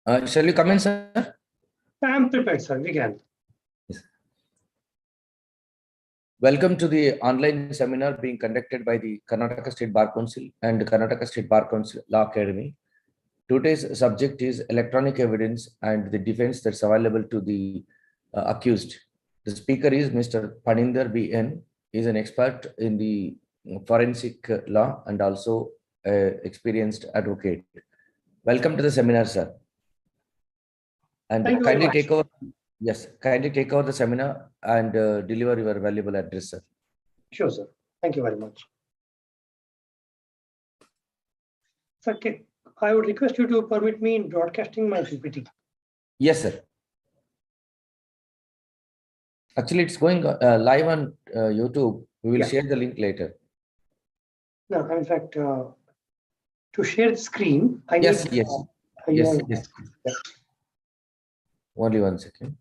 Shall we come in, sir? I'm prepared, sir. We can. Yes. Welcome to the online seminar being conducted by the Karnataka State Bar Council and Karnataka State Bar Council Law Academy. Today's subject is electronic evidence and the defense that's available to the accused. The speaker is Mr. Paninder B.N. He is an expert in the forensic law and also experienced advocate. Welcome to the seminar, sir. And kindly take over. Yes, kindly take over the seminar and deliver your valuable address, sir. Sure, sir. Thank you very much. Sir, I would request you to permit me in broadcasting my PPT. Yes, sir. Actually, it's going live on YouTube. We will share the link later. No, in fact, to share the screen, I yes, need. Yes. Only 1 second.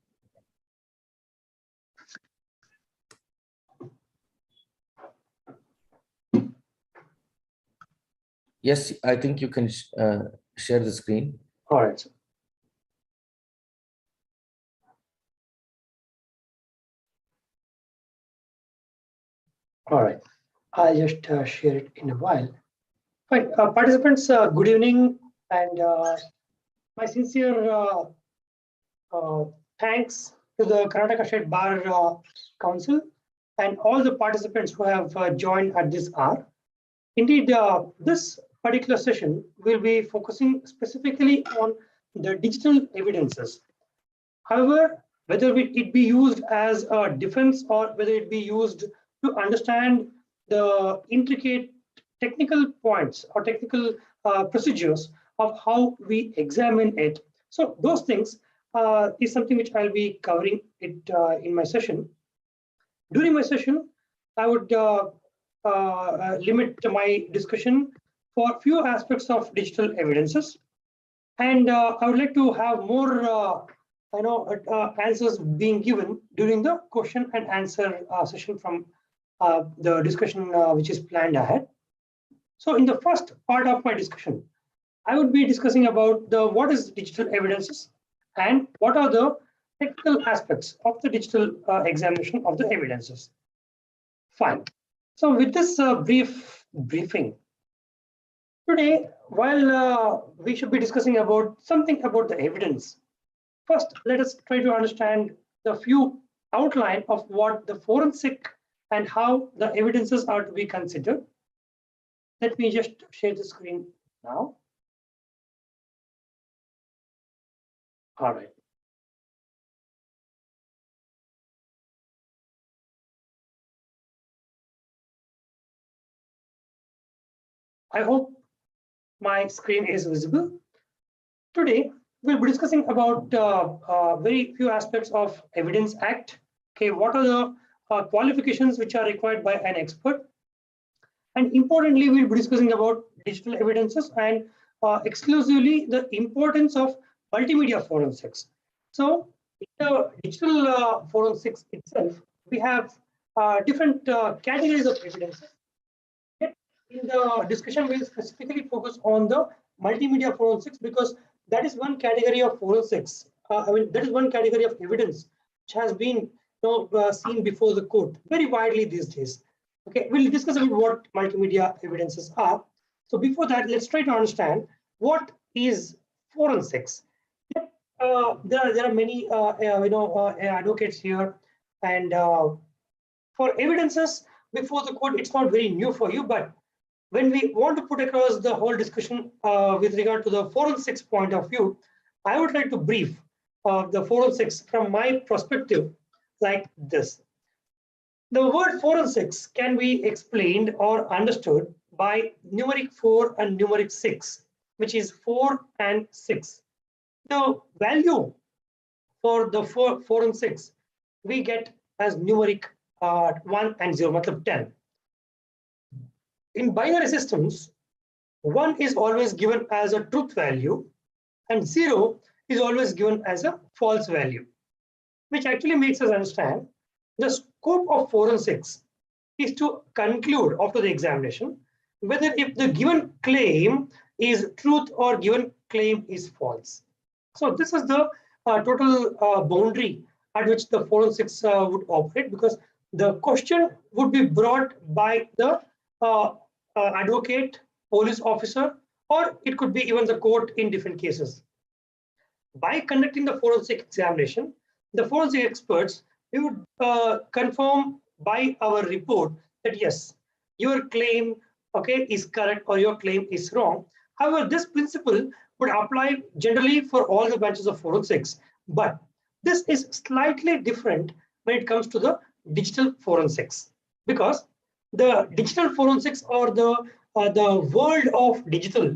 Yes, I think you can share the screen. All right, sir. All right. I'll just share it in a while. Fine. Participants, good evening, and my sincere thanks to the Karnataka State Bar Council and all the participants who have joined at this hour. Indeed, this particular session will be focusing specifically on the digital evidences. However, whether it be used as a defense or whether it be used to understand the intricate technical points or technical procedures of how we examine it. So those things is something which I'll be covering it in my session. During my session, I would limit my discussion for a few aspects of digital evidences, and I would like to have more answers being given during the question and answer session from the discussion which is planned ahead. So in the first part of my discussion, I would be discussing about what is digital evidences and what are the technical aspects of the digital examination of the evidences. Fine. So with this briefing, today, while we should be discussing about something about the evidence, first let us try to understand the few outline of what the forensic and how the evidences are to be considered. Let me just share the screen now. All right. I hope my screen is visible. Today, we'll be discussing about very few aspects of Evidence Act. Okay, what are the qualifications which are required by an expert? And importantly, we'll be discussing about digital evidences and exclusively the importance of multimedia forensics. So in the digital forensics itself, we have different categories of evidences. In the discussion, we'll specifically focus on the multimedia forensics because that is one category of forensics. That is one category of evidence which has been seen before the court very widely these days. Okay, we'll discuss about what multimedia evidences are. So before that, let's try to understand what is forensics. There are many advocates here, and for evidences before the court, it's not very new for you, but when we want to put across the whole discussion with regard to the forensics point of view, I would like to brief the forensics from my perspective like this. The word forensics can be explained or understood by numeric 4 and numeric 6, which is 4 and 6. The value for the 4 and 6 we get as numeric 1 and 0, matlab 10. In binary systems, 1 is always given as a truth value and 0 is always given as a false value, which actually makes us understand the scope of forensics is to conclude after the examination whether if the given claim is truth or given claim is false. So this is the total boundary at which the forensics would operate, because the question would be brought by the advocate, police officer, or it could be even the court in different cases. By conducting the forensic examination, the forensic experts, we would confirm by our report that yes, your claim, okay, is correct or your claim is wrong. However, this principle would apply generally for all the branches of forensics, but this is slightly different when it comes to the digital forensics, because the digital forensics, or the world of digital,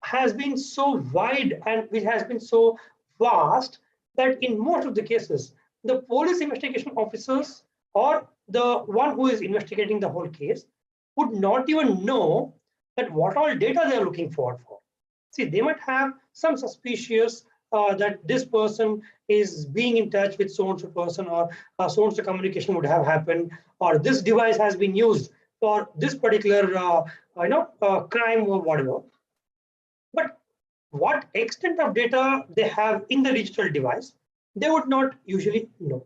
has been so wide and it has been so vast that in most of the cases, the police investigation officers or the one who is investigating the whole case would not even know that what all data they are looking for. See, they might have some suspicious that this person is being in touch with so-and-so person, or so-and-so communication would have happened, or this device has been used for this particular crime or whatever. But what extent of data they have in the digital device, they would not usually know.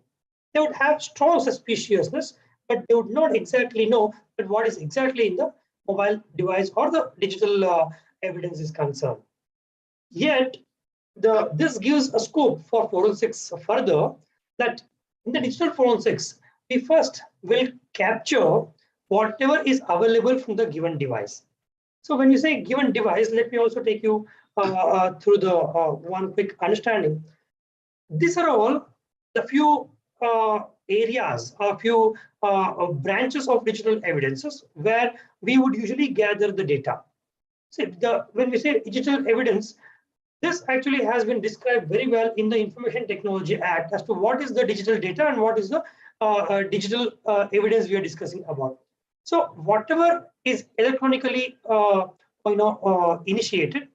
They would have strong suspiciousness, but they would not exactly know that what is exactly in the mobile device or the digital evidence is concerned. Yet, this gives a scope for forensics further, that in the digital forensics, we first will capture whatever is available from the given device. So when you say given device, let me also take you through the one quick understanding. These are all the few areas, a few branches of digital evidences where we would usually gather the data. So when we say digital evidence, this actually has been described very well in the Information Technology Act as to what is the digital data and what is the digital evidence we are discussing about. So whatever is electronically initiated,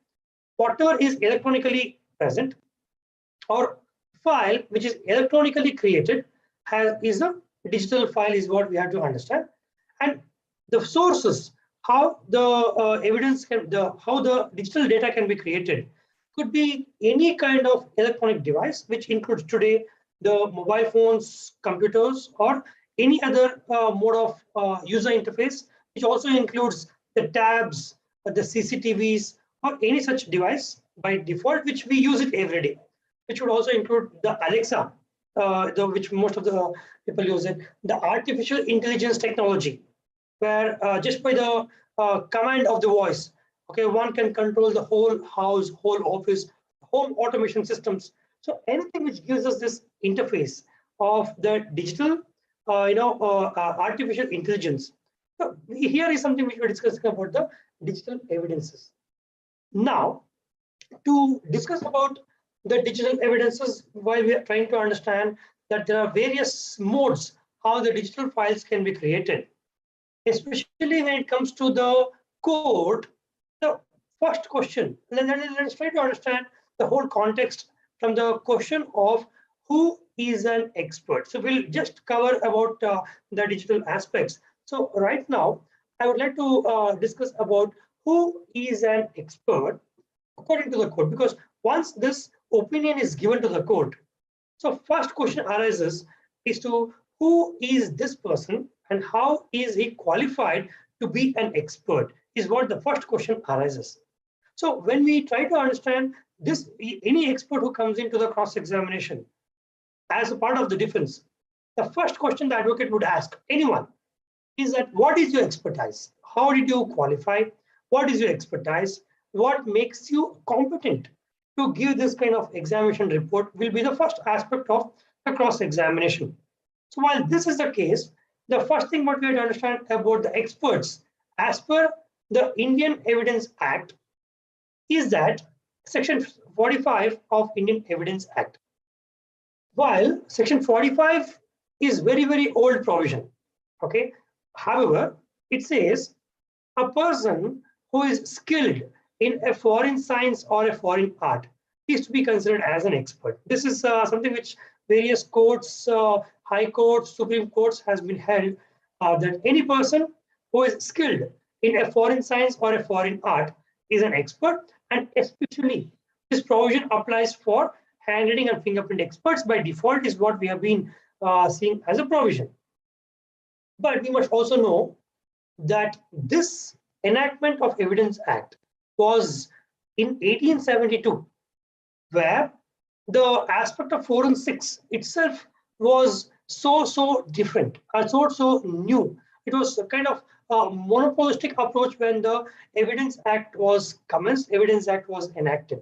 whatever is electronically present, or file which is electronically created is a digital file, is what we have to understand. And the sources, how the evidence can, how the digital data can be created, could be any kind of electronic device, which includes today the mobile phones, computers, or any other mode of user interface, which also includes the tabs, the CCTVs, or any such device by default, which we use it every day, which would also include the Alexa, which most of the people use it, the artificial intelligence technology, where just by the command of the voice, okay, one can control the whole house, whole office, home automation systems. So anything which gives us this interface of the digital, artificial intelligence. So here is something which we're discussing about the digital evidences. Now, to discuss about the digital evidences, while we are trying to understand that there are various modes how the digital files can be created, especially when it comes to the code. The first question, let's try to understand the whole context from the question of who is an expert. So we'll just cover about the digital aspects. So right now, I would like to discuss about who is an expert according to the code, because once this opinion is given to the court, so first question arises is to who is this person and how is he qualified to be an expert, is what the first question arises. So when we try to understand this, any expert who comes into the cross-examination as a part of the defense, the first question the advocate would ask anyone is that what is your expertise? How did you qualify? What is your expertise? What makes you competent to give this kind of examination report will be the first aspect of the cross-examination. So while this is the case, the first thing what we have to understand about the experts as per the Indian Evidence Act is that Section 45 of Indian Evidence Act. While Section 45 is very, very old provision, okay? However, it says a person who is skilled in a foreign science or a foreign art is to be considered as an expert. This is something which various courts, high courts, Supreme Courts has been held, that any person who is skilled in a foreign science or a foreign art is an expert, and especially This provision applies for handwriting and fingerprint experts by default is what we have been seeing as a provision. But we must also know that this enactment of Evidence Act was in 1872, where the aspect of forensics itself was so different, so new. It was a kind of a monopolistic approach when the Evidence Act was commenced, Evidence Act was enacted.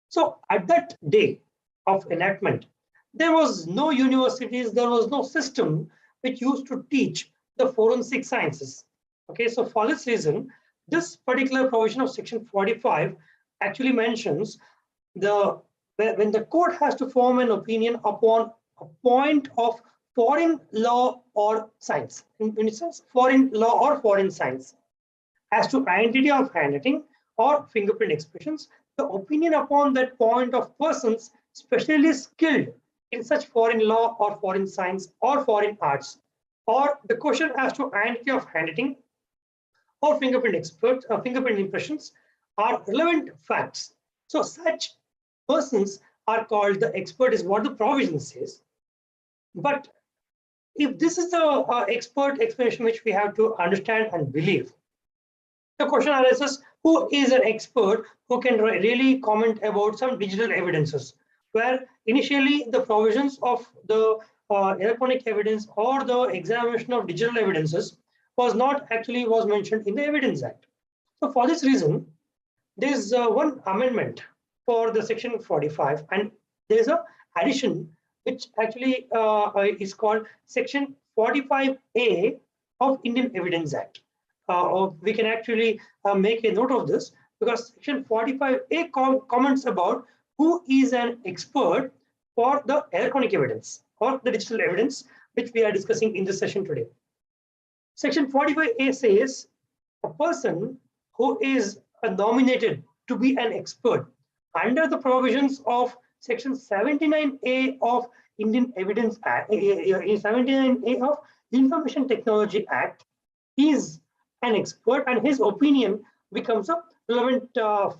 So at that day of enactment, there was no universities, there was no system which used to teach the forensic sciences. Okay, so for this reason, this particular provision of section 45 actually mentions when the court has to form an opinion upon a point of foreign law or science, in essence, foreign law or foreign science, as to identity of handwriting or fingerprint expressions, the opinion upon that point of persons specially skilled in such foreign law or foreign science or foreign arts, or the question as to identity of handwriting or fingerprint impressions are relevant facts. So such persons are called the expert is what the provision says. But if this is the expert explanation which we have to understand and believe, the question arises, who is an expert who can really comment about some digital evidences, where initially the provisions of the electronic evidence or the examination of digital evidences was not actually was mentioned in the Evidence Act. So for this reason, there is one amendment for the section 45, and there is a addition which actually is called section 45A of Indian Evidence Act. We can actually make a note of this, because section 45A comments about who is an expert for the electronic evidence or the digital evidence, which we are discussing in this session today. Section 45A says a person who is nominated to be an expert under the provisions of section 79A of Indian Evidence Act, 79A of Information Technology Act, is an expert, and his opinion becomes a relevant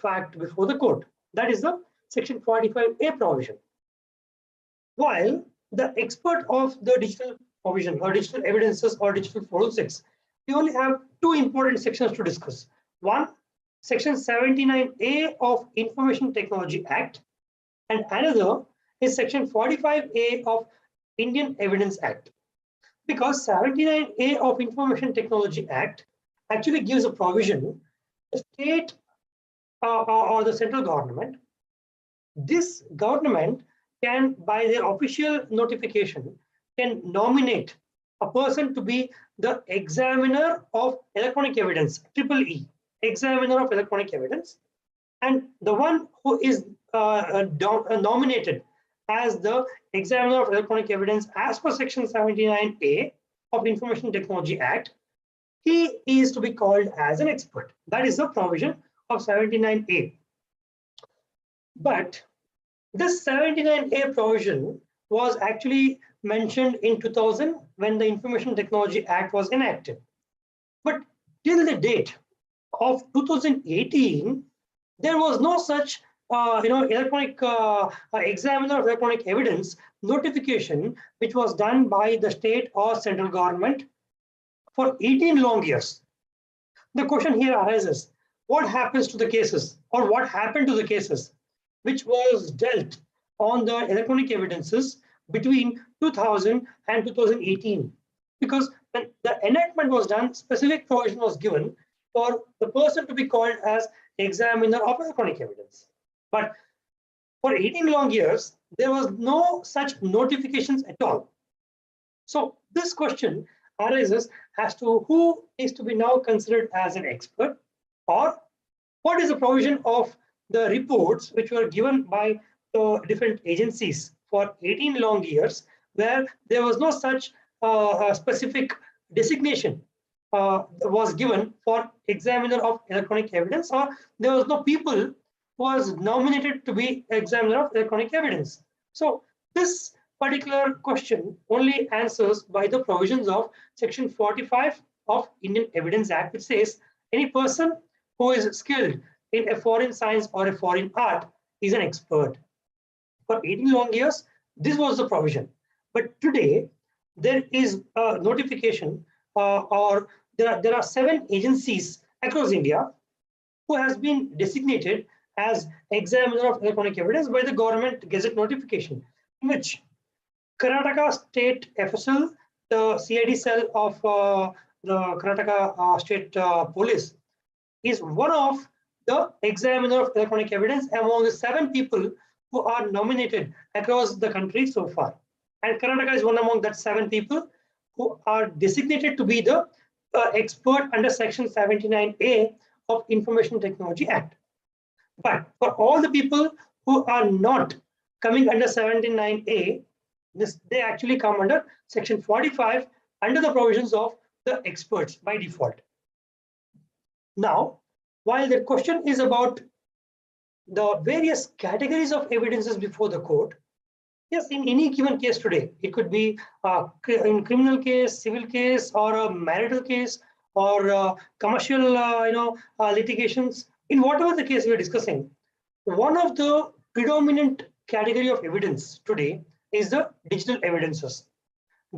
fact before the court. That is the section 45A provision. While the expert of the digital provision or digital evidences or digital forensics, we only have two important sections to discuss. One, section 79A of Information Technology Act, and another is section 45A of Indian Evidence Act. Because 79A of Information Technology Act actually gives a provision, the state or the central government, this government can, by their official notification, can nominate a person to be the examiner of electronic evidence, EEE, examiner of electronic evidence, and the one who is nominated as the examiner of electronic evidence as per section 79A of Information Technology Act, he is to be called as an expert. That is the provision of 79A. But this 79A provision was actually mentioned in 2000 when the Information Technology Act was enacted. But till the date of 2018, there was no such electronic examiner of electronic evidence notification which was done by the state or central government for 18 long years. The question here arises, what happens to the cases, or what happened to the cases which was dealt on the electronic evidences between 2000 and 2018? Because when the enactment was done, specific provision was given for the person to be called as examiner of electronic evidence. But for 18 long years, there was no such notifications at all. So this question arises as to who is to be now considered as an expert, or what is the provision of the reports which were given by the different agencies for 18 long years, where there was no such specific designation was given for examiner of electronic evidence, or there was no people who was nominated to be examiner of electronic evidence. So this particular question only answers by the provisions of section 45 of Indian Evidence Act, which says any person who is skilled in a foreign science or a foreign art is an expert. For 18 long years, this was the provision. But today, there is a notification or there are 7 agencies across India who has been designated as examiner of electronic evidence by the government gazette notification, in which Karnataka State FSL, the CID cell of the Karnataka State Police, is one of the examiner of electronic evidence among the 7 people who are nominated across the country so far. And Karnataka is one among that 7 people who are designated to be the expert under Section 79A of Information Technology Act. But for all the people who are not coming under 79A, they actually come under Section 45 under the provisions of the experts by default. Now, while the question is about the various categories of evidences before the court, yes, in any given case today, it could be in criminal case, civil case, or a marital case, or commercial, litigations. In whatever the case we are discussing, one of the predominant category of evidence today is the digital evidences.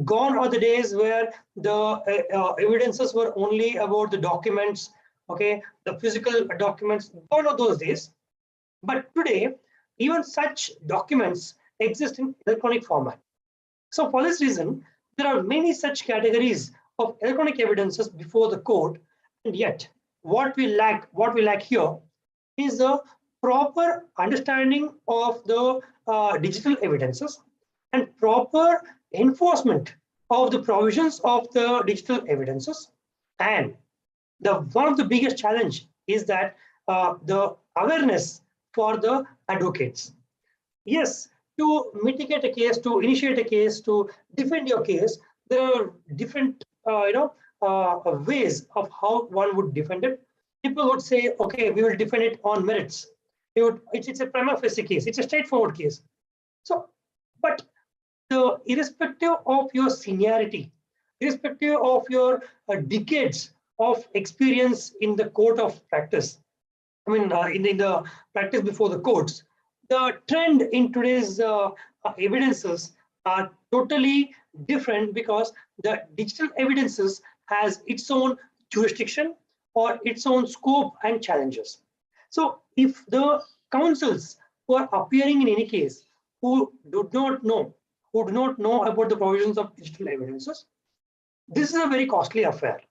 Gone are the days where the evidences were only about the documents, okay, the physical documents. Gone are those days. But today, even such documents exist in electronic format. So for this reason, there are many such categories of electronic evidences before the court, and yet what we lack here is a proper understanding of the digital evidences and proper enforcement of the provisions of the digital evidences. And one of the biggest challenge is that the awareness for the advocates. Yes, to mitigate a case, to initiate a case, to defend your case, there are different ways of how one would defend it. People would say, okay, we will defend it on merits. It's a prima facie case. It's a straightforward case. So, but irrespective of your seniority, irrespective of your decades of experience in the court of practice, I mean, in the practice before the courts, the trend in today's evidences are totally different because the digital evidences has its own jurisdiction or its own scope and challenges. So if the counsels who are appearing in any case who do not know about the provisions of digital evidences, this is a very costly affair.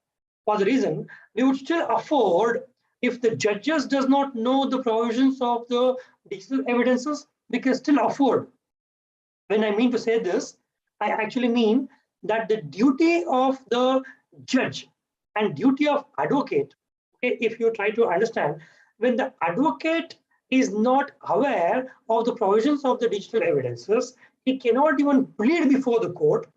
For the reason, we would still afford if the judges does not know the provisions of the digital evidences, we can still afford. When I mean to say this, I actually mean that the duty of the judge and duty of advocate, okay, if you try to understand, when the advocate is not aware of the provisions of the digital evidences, he cannot even plead before the court.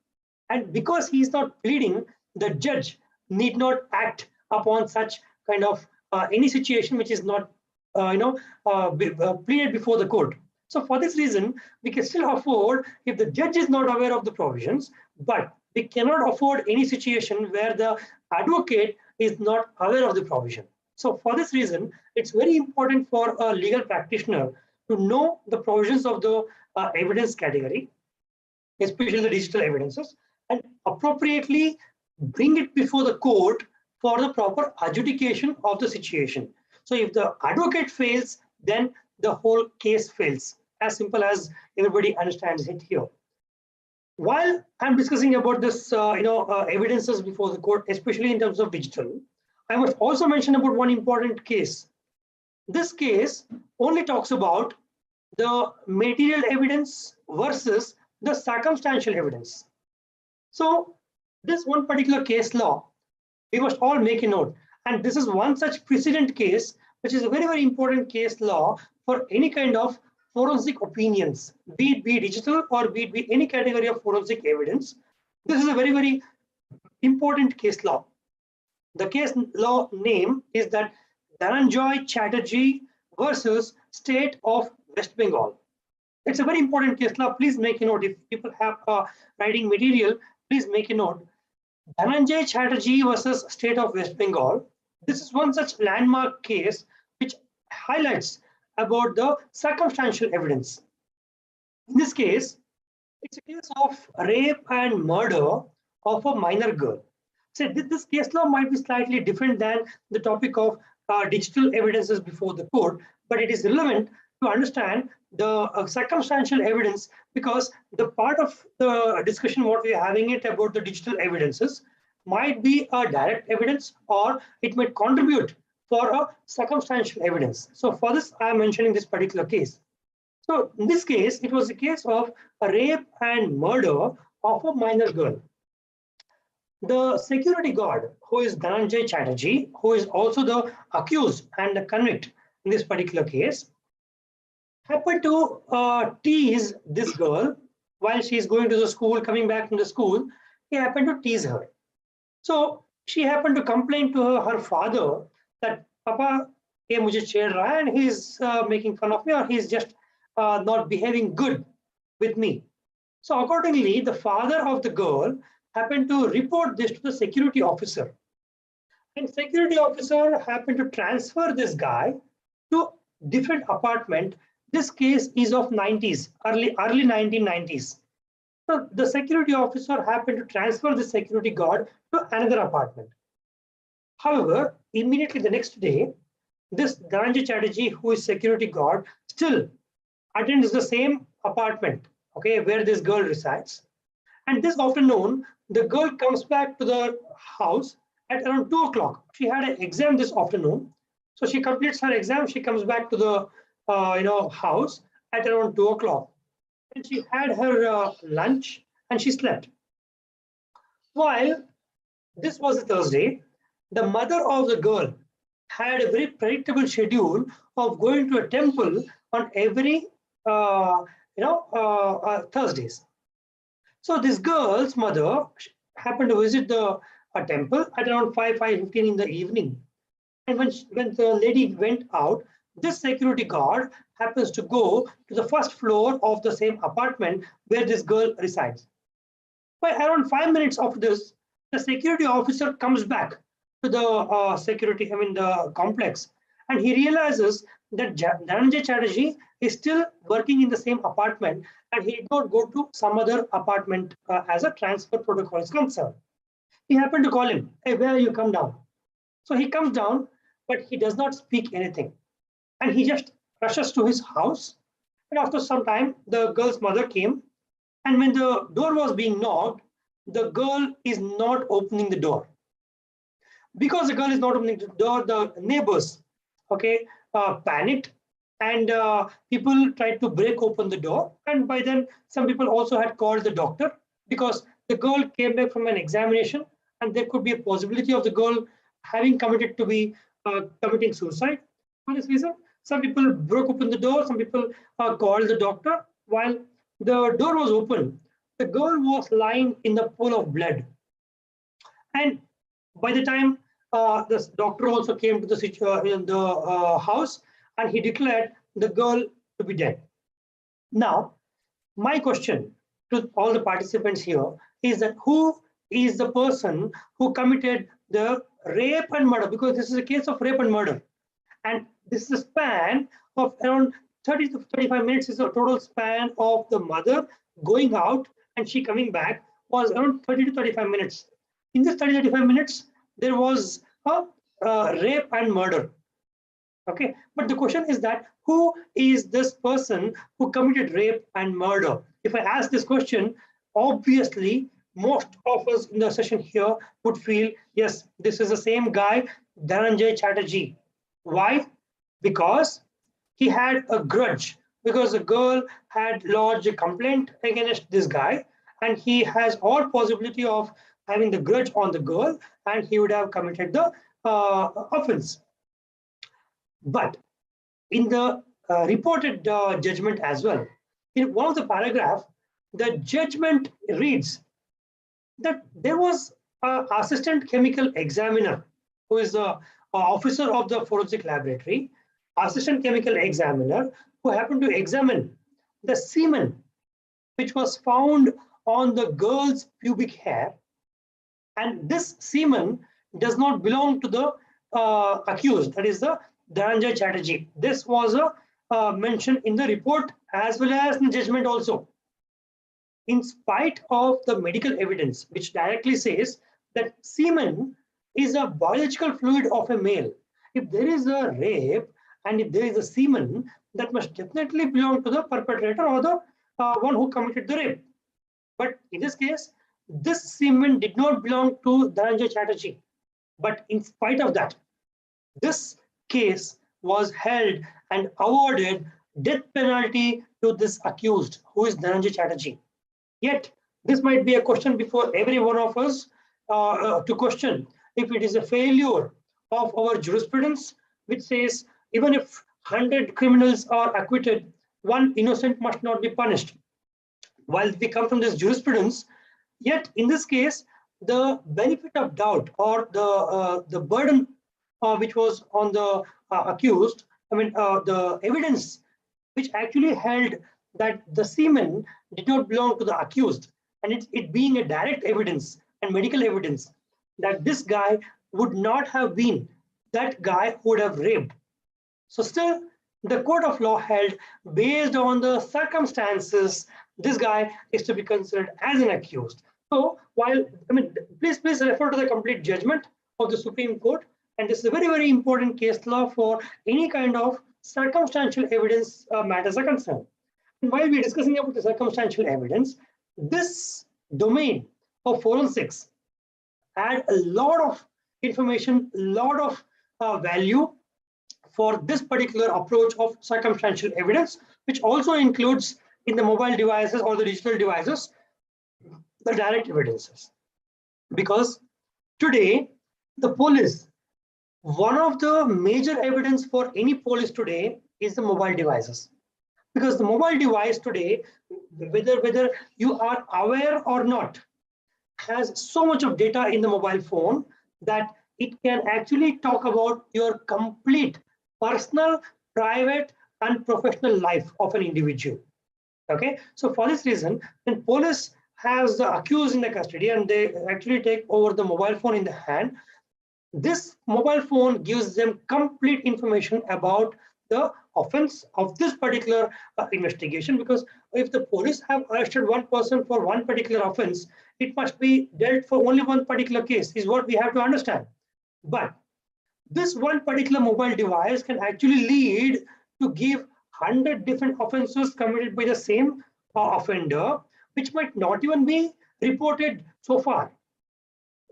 And because he is not pleading, the judge need not act upon such kind of any situation which is not pleaded before the court. So for this reason, we can still afford if the judge is not aware of the provisions, but we cannot afford any situation where the advocate is not aware of the provision. So for this reason, it's very important for a legal practitioner to know the provisions of the evidence category, especially the digital evidences, and appropriately bring it before the court for the proper adjudication of the situation. So if the advocate fails, then the whole case fails. As simple as everybody understands it here. While I'm discussing about this, evidences before the court, especially in terms of digital, I must also mention about one important case. This case only talks about the material evidence versus the circumstantial evidence. So this one particular case law, we must all make a note. And this is one such precedent case, which is a very, very important case law for any kind of forensic opinions, be it digital or be it any category of forensic evidence. This is a very, very important case law. The case law name is that Dhananjay Chatterjee versus State of West Bengal. It's a very important case law. Please make a note. If people have writing material, please make a note. Dhananjay Chatterjee versus State of West Bengal. This is one such landmark case which highlights about the circumstantial evidence. In this case, it's a case of rape and murder of a minor girl. So this case law might be slightly different than the topic of digital evidences before the court, but it is relevant to understand the circumstantial evidence, because the part of the discussion what we are having it about the digital evidences might be a direct evidence, or it might contribute for a circumstantial evidence. So for this, I am mentioning this particular case. So in this case, it was a case of a rape and murder of a minor girl. The security guard, who is Dhananjay Chatterjee, who is also the accused and the convict in this particular case, happened to tease this girl while she is going to the school, coming back from the school. He happened to tease her. So she happened to complain to her father that Papa, ye mujhe chhed raha hai, and he's making fun of me, or he's just not behaving good with me. So accordingly, the father of the girl happened to report this to the security officer. And security officer happened to transfer this guy to different apartment. This case is of 90s, early 1990s. So the security officer happened to transfer the security guard to another apartment. However, immediately the next day, this Dhananjay Chatterjee, who is security guard, still attends the same apartment, okay, where this girl resides. And this afternoon, the girl comes back to the house at around 2 o'clock. She had an exam this afternoon. So she completes her exam. She comes back to the house at around 2 o'clock. And she had her lunch and she slept. While this was a Thursday, the mother of the girl had a very predictable schedule of going to a temple on every Thursdays. So this girl's mother happened to visit the temple at around 5:15 in the evening. And when the lady went out, this security guard happens to go to the first floor of the same apartment where this girl resides. By around 5 minutes after this, the security officer comes back to the the complex, and he realizes that Dhananjay Chatterjee is still working in the same apartment, and he did not go to some other apartment as a transfer protocol is concerned. He happened to call him, "Hey, where you come down?" So he comes down, but he does not speak anything. And he just rushes to his house. And after some time, the girl's mother came. And when the door was being knocked, the girl is not opening the door. Because the girl is not opening the door, the neighbors, panicked, and people tried to break open the door. And by then, some people also had called the doctor, because the girl came back from an examination, and there could be a possibility of the girl having committed to be committing suicide. For this reason, some people broke open the door, some people called the doctor. While the door was open, the girl was lying in the pool of blood. And by the time the doctor also came to the house, and he declared the girl to be dead. Now, my question to all the participants here is that who is the person who committed the rape and murder? Because this is a case of rape and murder. And this is a span of around 30 to 35 minutes is the total span of the mother going out and she coming back was around 30 to 35 minutes. In this 30 to 35 minutes, there was a rape and murder. Okay, but the question is that who is this person who committed rape and murder? If I ask this question, obviously, most of us in the session here would feel, yes, this is the same guy, Dhananjay Chatterjee. Why? Because he had a grudge, because the girl had lodged a complaint against this guy, and he has all possibility of having the grudge on the girl, and he would have committed the offense. But in the reported judgment as well, in one of the paragraphs, the judgment reads that there was an assistant chemical examiner who is the officer of the forensic laboratory, assistant chemical examiner, who happened to examine the semen which was found on the girl's pubic hair. And this semen does not belong to the accused, that is the Dhananjay Chatterjee. This was a mentioned in the report as well as in judgment also. In spite of the medical evidence, which directly says that semen is a biological fluid of a male. If there is a rape and if there is a semen, that must definitely belong to the perpetrator or the one who committed the rape. But in this case, this semen did not belong to Dhananjay Chatterjee. But in spite of that, this case was held and awarded death penalty to this accused, who is Dhananjay Chatterjee. Yet, this might be a question before every one of us to question if it is a failure of our jurisprudence, which says even if 100 criminals are acquitted, one innocent must not be punished. While we come from this jurisprudence, yet in this case, the benefit of doubt or the burden which was on the accused, the evidence which actually held that the semen did not belong to the accused, and it being a direct evidence and medical evidence that this guy would not have been that guy who would have raped. So still, the court of law held, based on the circumstances, this guy is to be considered as an accused. So while, please refer to the complete judgment of the Supreme Court. And this is a very, very important case law for any kind of circumstantial evidence matters are concerned. And while we're discussing about the circumstantial evidence, this domain of forensics add a lot of information, a lot of value for this particular approach of circumstantial evidence, which also includes in the mobile devices or the digital devices, the direct evidences. Because today, the police, one of the major evidence for any police today is the mobile devices. Because the mobile device today, whether you are aware or not, has so much of data in the mobile phone that it can actually talk about your complete personal, private, and professional life of an individual. Okay, so for this reason, when police has the accused in the custody and they actually take over the mobile phone in the hand, this mobile phone gives them complete information about the offense of this particular investigation. Because if the police have arrested one person for one particular offense, it must be dealt for only one particular case, is what we have to understand. But this one particular mobile device can actually lead to give 100 different offenses committed by the same offender, which might not even be reported so far.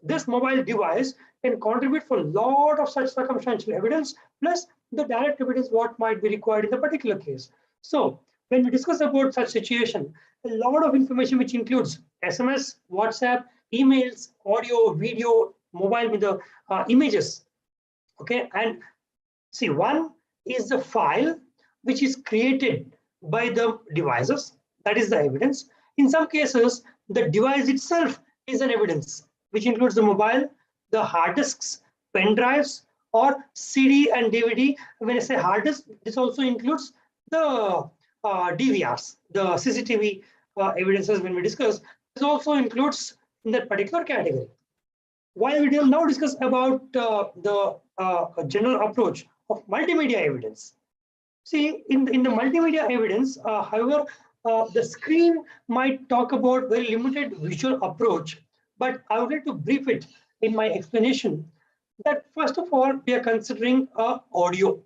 This mobile device can contribute for a lot of such circumstantial evidence, plus the direct evidence what might be required in the particular case. So when we discuss about such situation, a lot of information which includes SMS, WhatsApp, emails, audio, video, mobile with the images. Okay, and see, one is the file which is created by the devices, that is the evidence. In some cases, the device itself is an evidence, which includes the mobile, the hard disks, pen drives, or CD and DVD. When I say hard disk, this also includes the DVRs, the CCTV evidences when we discuss. This also includes in that particular category. While we will now discuss about the general approach of multimedia evidence. See, in the multimedia evidence, however, the screen might talk about very limited visual approach, but I would like to brief it in my explanation that first of all, we are considering audio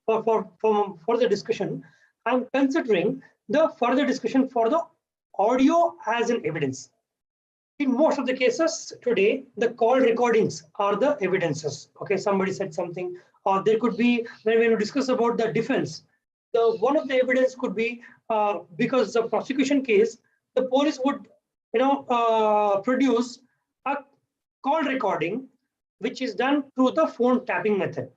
for the discussion. I'm considering the further discussion for the audio as an evidence. In most of the cases today, the call recordings are the evidences. Okay, somebody said something, or there could be, when we discuss about the defense, one of the evidence could be because the prosecution case, the police would produce a call recording which is done through the phone tapping method.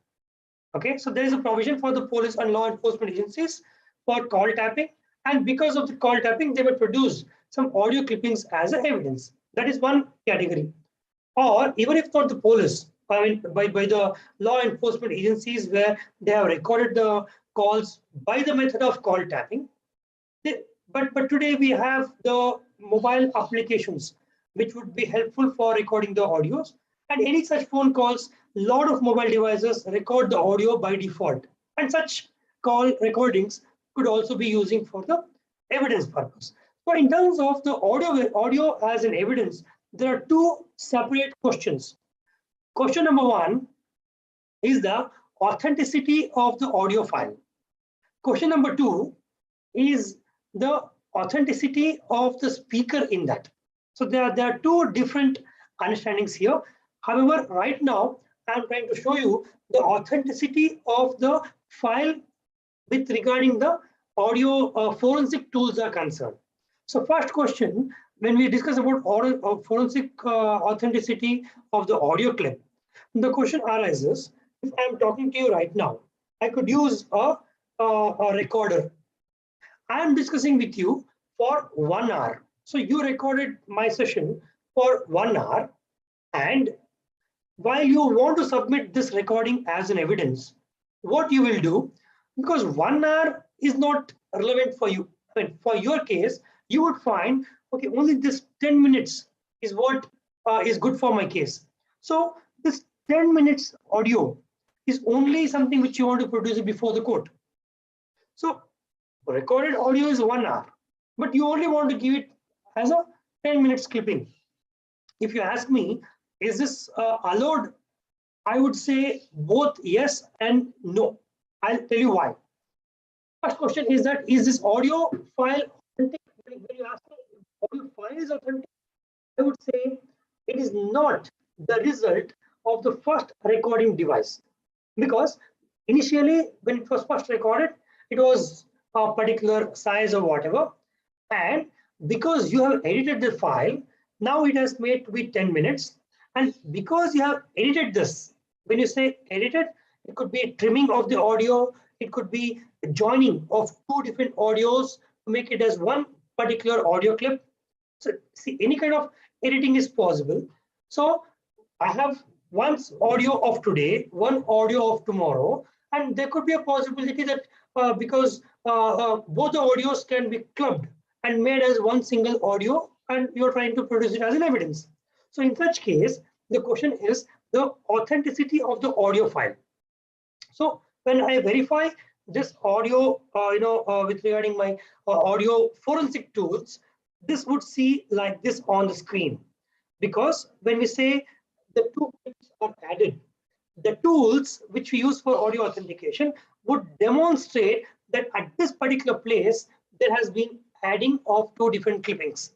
Okay, so there is a provision for the police and law enforcement agencies for call tapping, and because of the call tapping, they will produce some audio clippings as evidence. That is one category. Or even if not the police, I mean by the law enforcement agencies where they have recorded the calls by the method of call tapping. But today we have the mobile applications which would be helpful for recording the audios, and any such phone calls, a lot of mobile devices record the audio by default, and such call recordings could also be using for the evidence purpose. So in terms of the audio as an evidence, there are two separate questions. Question number one is the authenticity of the audio file. Question number two is the authenticity of the speaker in that. So there are two different understandings here. However, right now, I'm trying to show you the authenticity of the file with regarding the audio forensic tools are concerned. So first question, when we discuss about audio, forensic authenticity of the audio clip, the question arises, if I'm talking to you right now, I could use a recorder. I'm discussing with you for 1 hour. So you recorded my session for 1 hour, and while you want to submit this recording as an evidence, what you will do, because 1 hour is not relevant for you. I mean, for your case, you would find, okay, only this 10 minutes is what is good for my case. So this 10 minutes audio is only something which you want to produce before the court. So recorded audio is 1 hour, but you only want to give it as a 10 minutes clipping. If you ask me, is this allowed? I would say both yes and no. I'll tell you why. First question is that, is this audio file authentic? When you ask me if audio file is authentic, I would say it is not the result of the first recording device. Because initially, when it was first recorded, it was a particular size or whatever. And because you have edited the file, now it has made to be 10 minutes. And because you have edited this, when you say edited, it could be trimming of the audio, it could be joining of two different audios to make it as one particular audio clip. So see, any kind of editing is possible. So I have one audio of today, one audio of tomorrow, and there could be a possibility that because both the audios can be clubbed and made as one single audio, and you're trying to produce it as an evidence. So in such case, the question is the authenticity of the audio file. So when I verify this audio, with regarding my audio forensic tools, this would see like this on the screen. Because when we say the two clips are added, the tools which we use for audio authentication would demonstrate that at this particular place, there has been adding of two different clippings.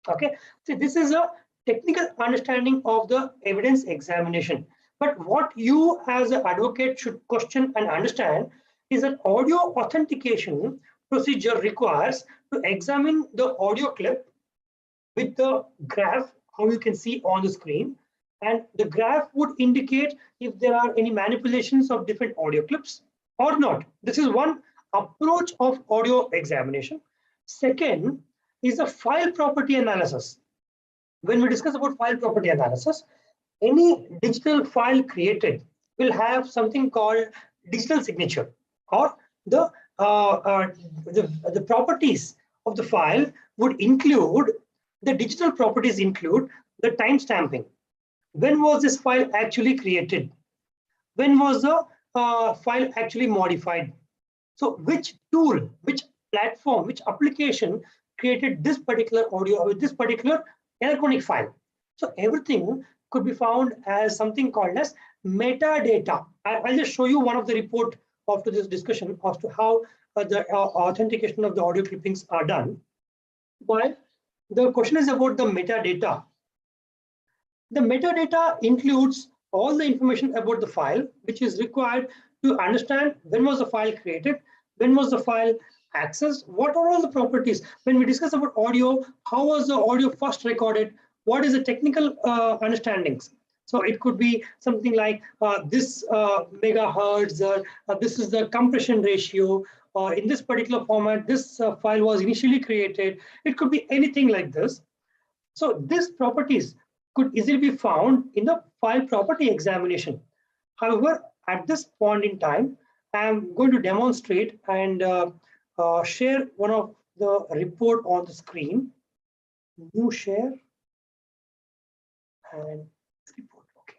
Okay, so this is a technical understanding of the evidence examination. But what you as an advocate should question and understand is that audio authentication procedure requires to examine the audio clip with the graph, how you can see on the screen. And the graph would indicate if there are any manipulations of different audio clips or not. This is one approach of audio examination. Second is a file property analysis. When we discuss about file property analysis, any digital file created will have something called digital signature, or the properties of the file would include, the digital properties include the time stamping. When was this file actually created? When was the file actually modified? So which tool, which platform, which application created this particular audio or this particular electronic file? So everything could be found as something called as metadata. I'll just show you one of the report after this discussion as to how the authentication of the audio clippings are done. While the question is about the metadata. The metadata includes all the information about the file, which is required to understand when was the file created, when was the file accessed, what are all the properties. When we discuss about audio, how was the audio first recorded, what is the technical understandings. So it could be something like this megahertz, this is the compression ratio, or in this particular format, this file was initially created. It could be anything like this. So these properties could easily be found in the file property examination. However, at this point in time, I am going to demonstrate and share one of the report on the screen. New share and report. Okay.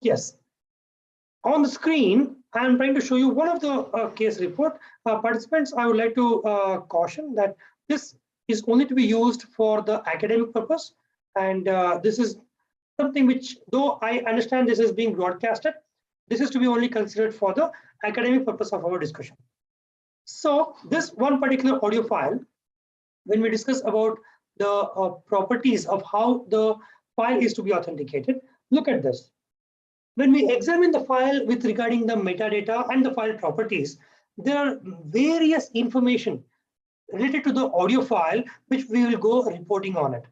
Yes. On the screen, I am trying to show you one of the case report. Participants, I would like to caution that this is only to be used for the academic purpose. And this is something which, though I understand this is being broadcasted, this is to be only considered for the academic purpose of our discussion. So this one particular audio file, when we discuss about the properties of how the file is to be authenticated, look at this. When we examine the file with regarding the metadata and the file properties, there are various information related to the audio file which we will go reporting on it.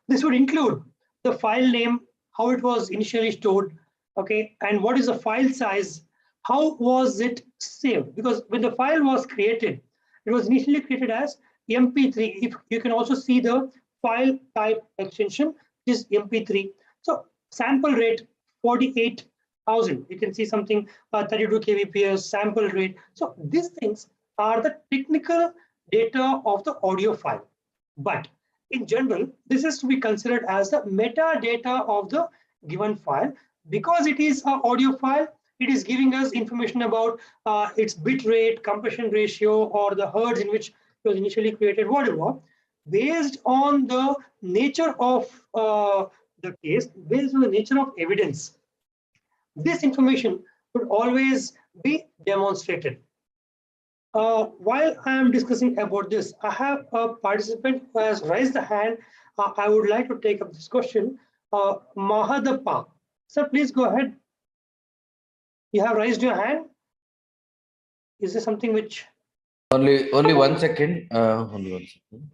This would include the file name, how it was initially stored, okay, and what is the file size, how was it saved, because when the file was created, it was initially created as MP3. If you can also see the file type extension is MP3. So sample rate 48,000. You can see something 32 kbps sample rate. So these things are the technical data of the audio file. But in general, this is to be considered as the metadata of the given file. Because it is an audio file, it is giving us information about its bit rate, compression ratio, or the hertz in which it was initially created, whatever. Based on the nature of the case, based on the nature of evidence, this information would always be demonstrated. While I am discussing about this, I have a participant who has raised the hand. I would like to take up this question. Mahadappa. Sir, please go ahead. You have raised your hand. Is there something which... Only 1 second. Only 1 second.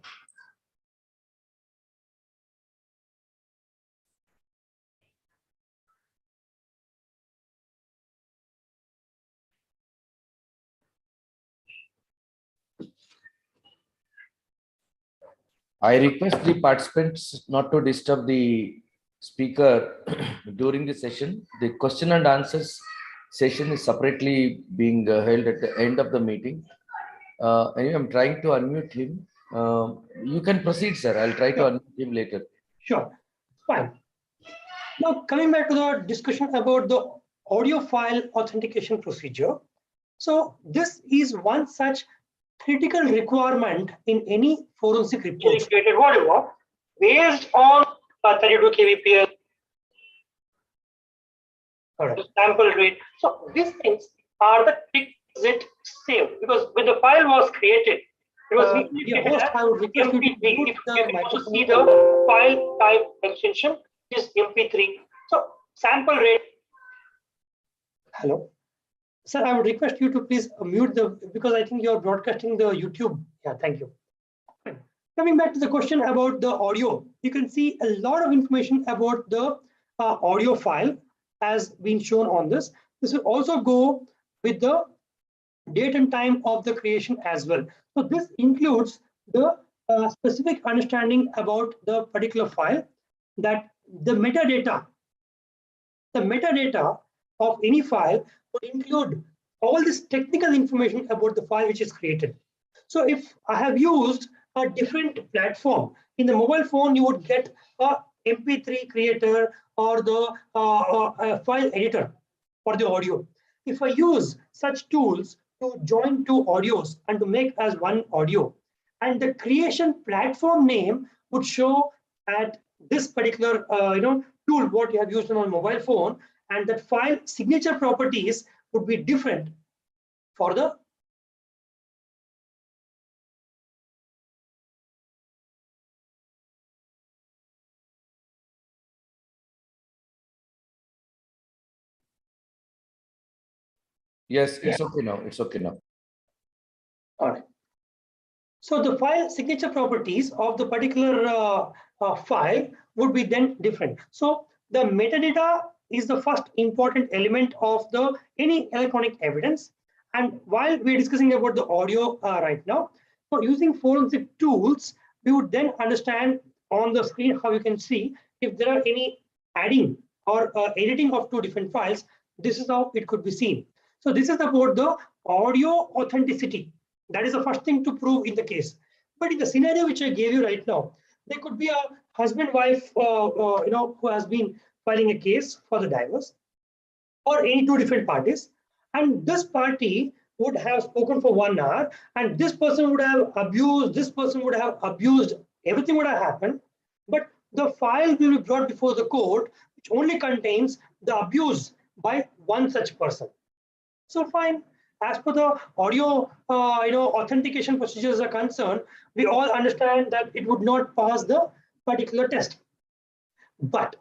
I request the participants not to disturb the speaker during the session. The question and answers session is separately being held at the end of the meeting. Anyway, I'm trying to unmute him. You can proceed, sir. I'll try to unmute him later. Sure, fine. Now, coming back to the discussion about the audio file authentication procedure. So this is one such critical requirement in any forensic report. Whatever, based on 32 kbps sample rate. So these things are the prerequisite saved, because when the file was created, it was host, I would request MP3. If you can also see the file type extension is MP3. So sample rate. Hello. Sir, I would request you to please mute because I think you're broadcasting the YouTube. Yeah, thank you. Coming back to the question about the audio, you can see a lot of information about the audio file has been shown on this. This will also go with the date and time of the creation as well. So this includes the specific understanding about the particular file, that the metadata of any file would include all this technical information about the file which is created. So if I have used a different platform, in the mobile phone, you would get a MP3 creator or the file editor for the audio. If I use such tools to join two audios and to make as one audio, and the creation platform name would show at this particular tool what you have used on a mobile phone, and that file signature properties would be different for the Yes, it's okay now. It's okay now. All right. So the file signature properties of the particular file would be then different. So the metadata is the first important element of the any electronic evidence. And while we're discussing about the audio right now, so using forensic tools, we would then understand on the screen how you can see if there are any adding or editing of two different files. This is how it could be seen. So this is about the audio authenticity. That is the first thing to prove in the case. But in the scenario which I gave you right now, there could be a husband-wife, who has been filing a case for the divorce. or any two different parties, and this party would have spoken for 1 hour, and this person would have abused, this person would have abused, everything would have happened, but the file will be brought before the court, which only contains the abuse by one such person. So fine, as per the audio, authentication procedures are concerned, we all understand that it would not pass the particular test. But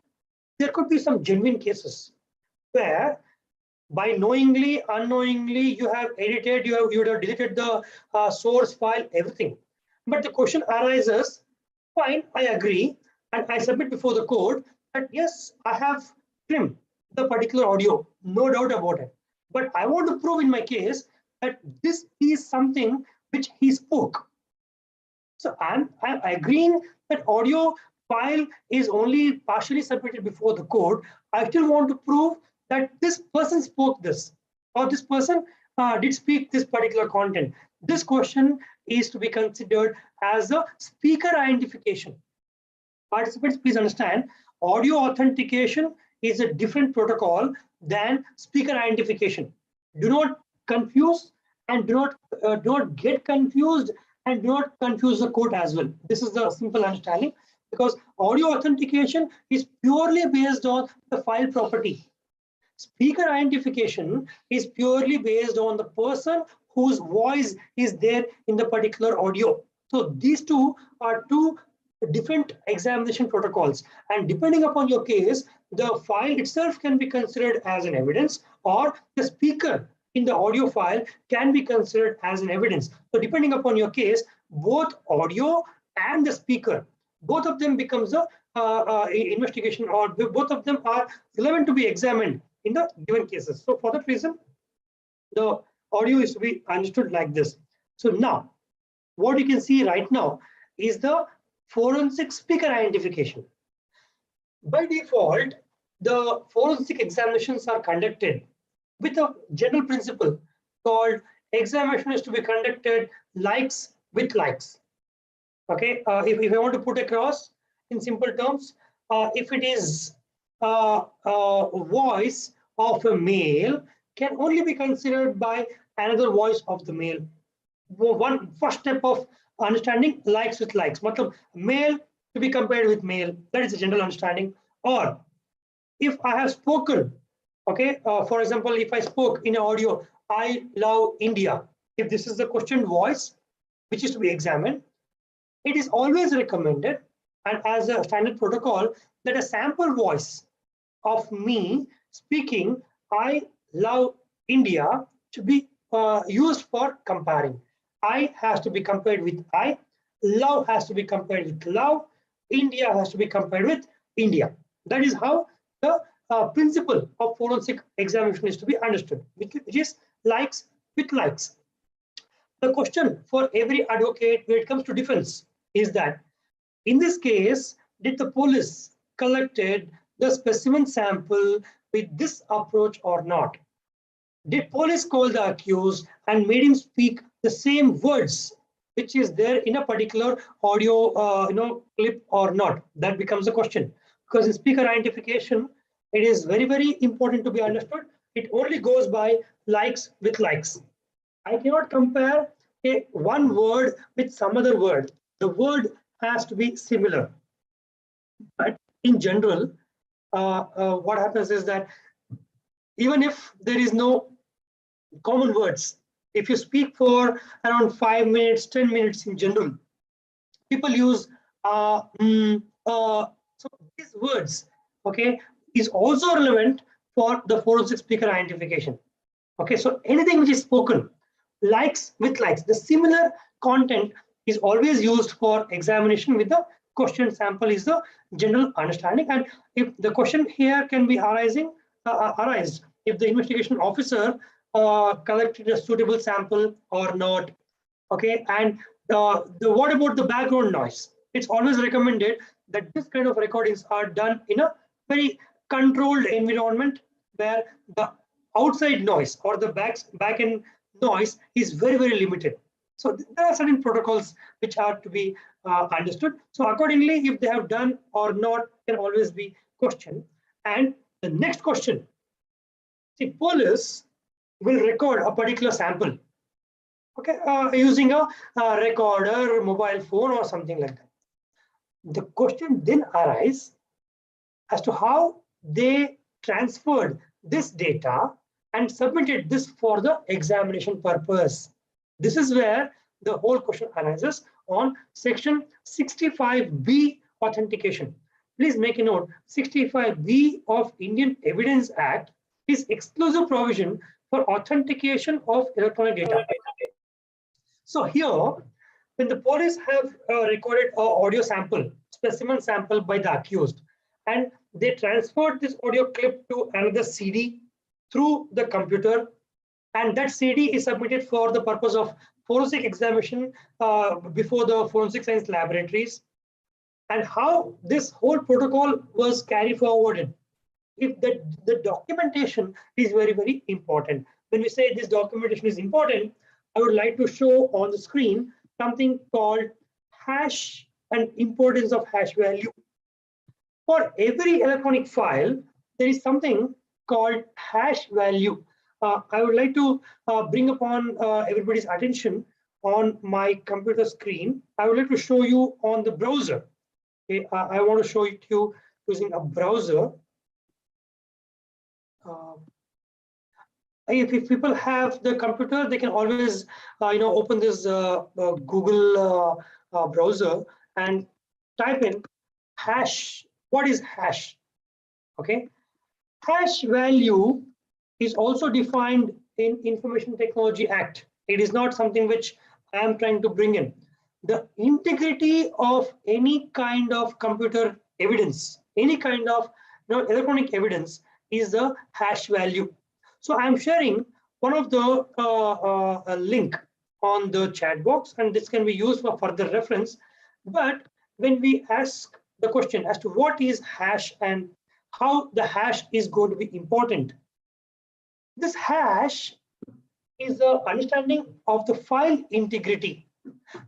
there could be some genuine cases where, by knowingly, unknowingly, you have edited, you would have deleted the source file, everything. But the question arises, fine, I agree, and I submit before the court that yes, I have trimmed the particular audio, no doubt about it. But I want to prove in my case that this is something which he spoke. So I'm agreeing that audio file is only partially submitted before the court. I still want to prove that this person spoke this, or this person did speak this particular content. This question is to be considered as a speaker identification. Participants, please understand, audio authentication is a different protocol than speaker identification. Do not confuse, and do not get confused, and do not confuse the court as well. This is the simple understanding, because audio authentication is purely based on the file property. Speaker identification is purely based on the person whose voice is there in the particular audio. So these two are two different examination protocols, and depending upon your case, the file itself can be considered as an evidence, or the speaker in the audio file can be considered as an evidence. So depending upon your case, both audio and the speaker, both of them becomes a investigation, or both of them are relevant to be examined in the given cases. So for that reason, the audio is to be understood like this. So now, what you can see right now is the forensic speaker identification. By default, the forensic examinations are conducted with a general principle called examination is to be conducted likes with likes. Okay, if I want to put across in simple terms, if it is voice of a male can only be considered by another voice of the male. One first step of understanding likes with likes. Matlab, male to be compared with male. That is the general understanding. Or if I have spoken, okay, for example, if I spoke in audio, I love India. If this is the question voice, which is to be examined, it is always recommended, and as a standard protocol, that a sample voice of me speaking I love India to be used for comparing. I has to be compared with I, love has to be compared with love, India has to be compared with India. That is how the principle of forensic examination is to be understood, which is likes with likes. The question for every advocate when it comes to defense is that, in this case, did the police collected the specimen sample with this approach or not? Did police call the accused and made him speak the same words which is there in a particular audio clip or not? That becomes a question, because in speaker identification, it is very, very important to be understood. It only goes by likes with likes. I cannot compare one word with some other word. The word has to be similar. But in general, what happens is that even if there is no common words, if you speak for around 5 minutes, 10 minutes in general, people use so these words, okay, is also relevant for the forensic speaker identification. Okay, so anything which is spoken, likes with likes, the similar content is always used for examination with the question sample is the general understanding. And if the question here can be arised if the investigation officer collected a suitable sample or not. Okay, and what about the background noise? It's always recommended that this kind of recordings are done in a very controlled environment where the outside noise or the back end noise is very, very limited. So there are certain protocols which are to be understood. So accordingly, if they have done or not can always be questioned. And the next question, See, police will record a particular sample, okay, using a recorder, mobile phone, or something like that. The question then arises as to how they transferred this data and submitted this for the examination purpose. This is where the whole question arises on section 65B authentication. Please make a note, 65B of Indian Evidence Act is exclusive provision for authentication of electronic data. So here, when the police have recorded an audio sample, specimen sample by the accused, and they transferred this audio clip to another CD through the computer, and that CD is submitted for the purpose of forensic examination before the forensic science laboratories, and how this whole protocol was carried forwarded. If the documentation is very, very important. When we say this documentation is important, I would like to show on the screen something called hash and importance of hash value. For every electronic file, there is something called hash value. I would like to bring upon everybody's attention on my computer screen. I would like to show you on the browser. Okay, I want to show it to you using a browser. If people have the computer, they can always open this Google browser and type in hash. What is hash? Okay, hash value is also defined in Information Technology Act. It is not something which I am trying to bring in. The integrity of any kind of computer evidence, any kind of electronic evidence is the hash value. So I'm sharing one of the link on the chat box, and this can be used for further reference. But when we ask the question as to what is hash and how the hash is going to be important, this hash is the understanding of the file integrity.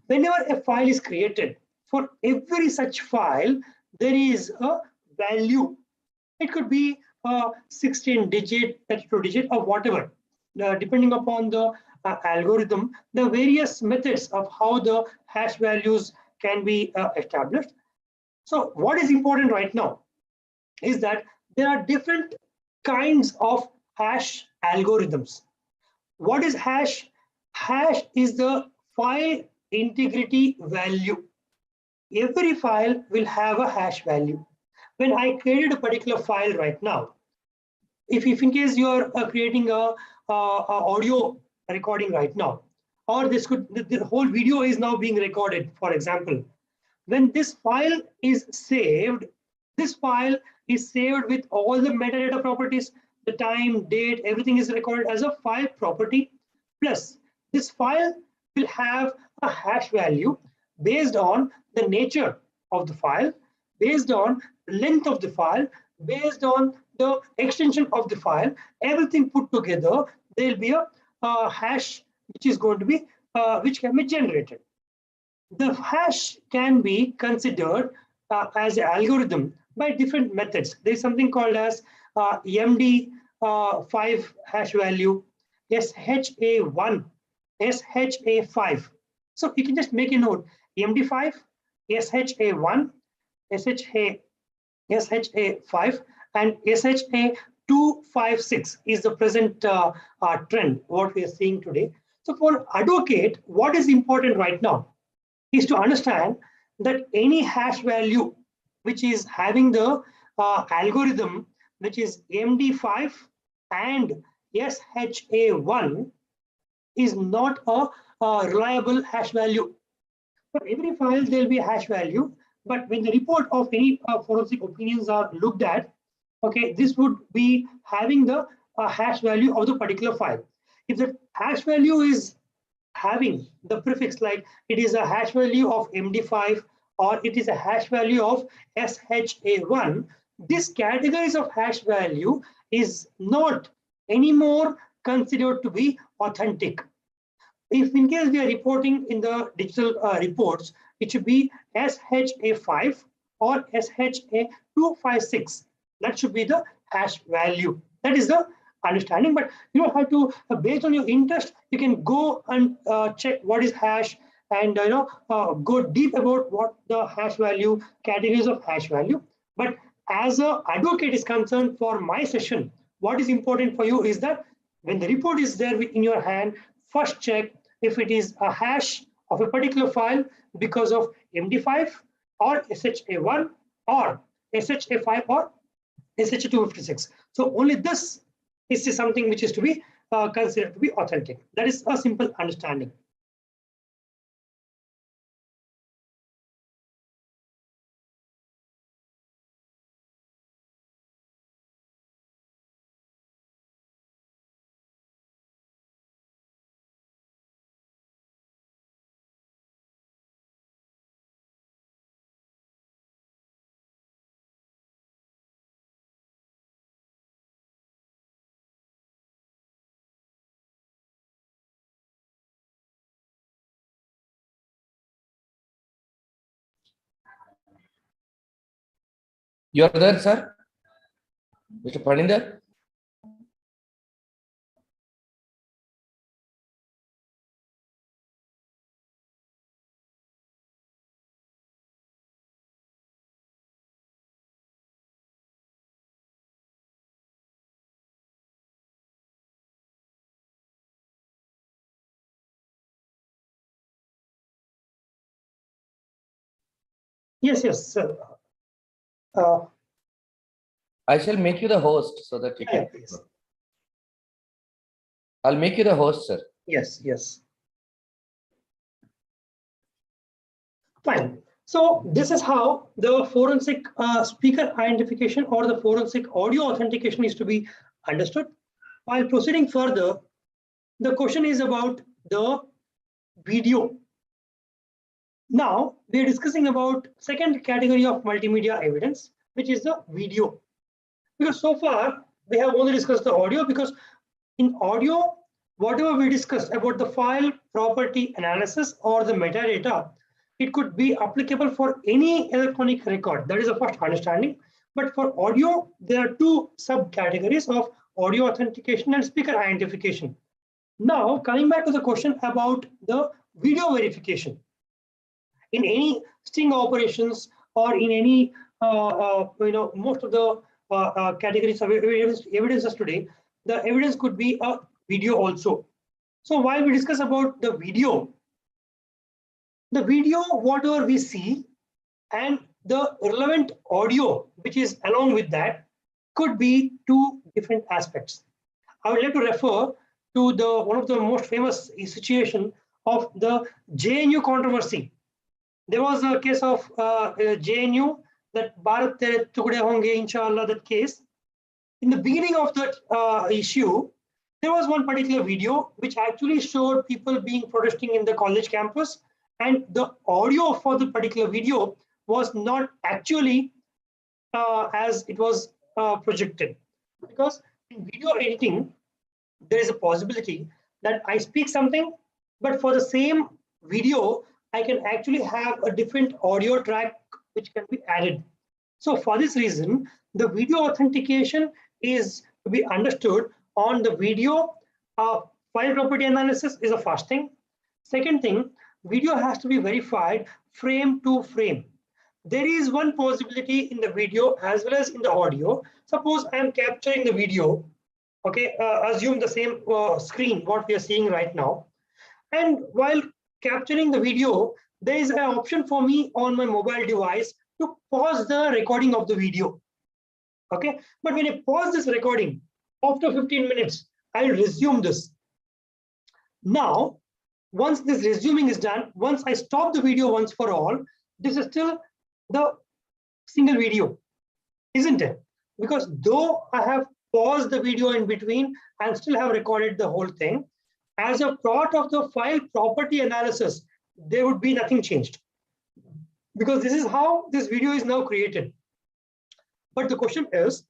Whenever a file is created, for every such file, there is a value. It could be 16-digit, 32-digit, or whatever, depending upon the algorithm, the various methods of how the hash values can be established. So what is important right now is that there are different kinds of hash algorithms. What is hash? Hash is the file integrity value. Every file will have a hash value. When I created a particular file right now, if in case you are creating a audio recording right now, or the whole video is now being recorded, for example, when this file is saved, this file is saved with all the metadata properties, the time, date, everything is recorded as a file property. Plus, this file will have a hash value based on the nature of the file, based on length of the file, based on the extension of the file, everything put together, there will be a hash which is going to be, which can be generated. The hash can be considered as an algorithm by different methods. There is something called as MD5 hash value, SHA1, SHA5. So you can just make a note, MD5, SHA1, SHA5, and SHA256 is the present trend, what we are seeing today. So for advocate, what is important right now is to understand that any hash value which is having the algorithm which is MD5 and SHA1 is not a reliable hash value. For every file, there will be a hash value, but when the report of any forensic opinions are looked at, okay, this would be having the hash value of the particular file. If the hash value is having the prefix like it is a hash value of MD5 or it is a hash value of SHA1, this categories of hash value is not anymore considered to be authentic. If in case we are reporting in the digital reports, it should be SHA5 or SHA256. That should be the hash value. That is the understanding, but you don't have to, based on your interest, you can go and check what is hash, and go deep about what the hash value, categories of hash value. But as a advocate is concerned, for my session, what is important for you is that when the report is there in your hand, first check if it is a hash of a particular file because of MD5 or SHA1 or SHA5 or SHA256. So only this is something which is to be considered to be authentic. That is a simple understanding. You are there, sir? Mr. Paninder? Yes, sir. I shall make you the host so that you can. Yes. I'll make you the host, sir. Yes. Fine. So this is how the forensic speaker identification or the forensic audio authentication is to be understood. While proceeding further, the question is about the video. Now we are discussing about second category of multimedia evidence, which is the video. Because so far we have only discussed the audio, because in audio, whatever we discussed about the file property analysis or the metadata, it could be applicable for any electronic record. That is the first understanding. But for audio, there are two subcategories of audio authentication and speaker identification. Now, coming back to the question about the video verification. In any sting operations or in any, most of the categories of evidences today, the evidence could be a video also. So while we discuss about the video, whatever we see, and the relevant audio, which is along with that, could be two different aspects. I would like to refer to the one of the most famous situation of the JNU controversy. There was a case of JNU, that Bharat Tere Tukde Honge Inshallah, that case. In the beginning of that issue, there was one particular video which actually showed people being protesting in the college campus, and the audio for the particular video was not actually as it was projected. Because in video editing, there is a possibility that I speak something, but for the same video, I can actually have a different audio track which can be added. So for this reason, the video authentication is to be understood on the video. File property analysis is a first thing. Second thing, video has to be verified frame to frame. There is one possibility in the video as well as in the audio. Suppose I am capturing the video, okay, assume the same screen what we are seeing right now, and while capturing the video, there is an option for me on my mobile device to pause the recording of the video. Okay, but when I pause this recording, after 15 minutes, I'll resume this. Now, once this resuming is done, once I stop the video once for all, this is still the single video, isn't it? Because though I have paused the video in between and still have recorded the whole thing, as a part of the file property analysis, there would be nothing changed, because this is how this video is now created. But the question is,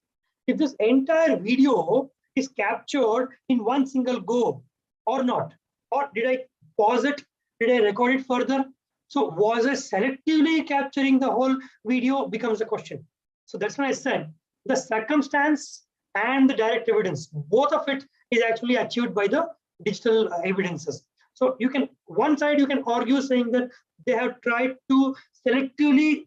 if this entire video is captured in one single go or not, or did I pause it? Did I record it further? So was I selectively capturing the whole video becomes the question. So that's when I said the circumstance and the direct evidence. Both of it is actually achieved by the digital evidences. So you can, one side you can argue saying that they have tried to selectively,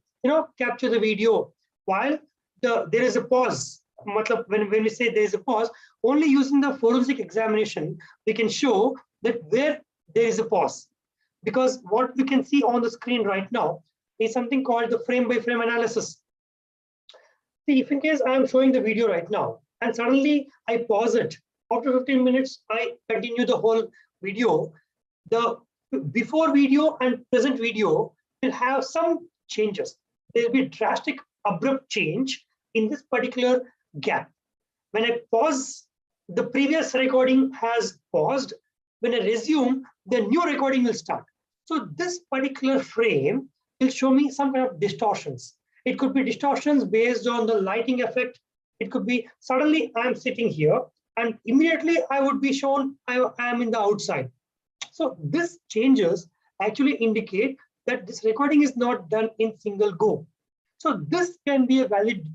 capture the video while there is a pause. When we say there is a pause, only using the forensic examination, we can show that where there is a pause. Because what we can see on the screen right now is something called the frame by frame analysis. See, if in case I am showing the video right now and suddenly I pause it, after 15 minutes, I continue the whole video, the before video and present video will have some changes. There will be drastic, abrupt change in this particular gap. When I pause, the previous recording has paused. When I resume, the new recording will start. So this particular frame will show me some kind of distortions. It could be distortions based on the lighting effect. It could be suddenly I'm sitting here and immediately I would be shown I am in the outside. So this changes actually indicate that this recording is not done in single go. So this can be a valid,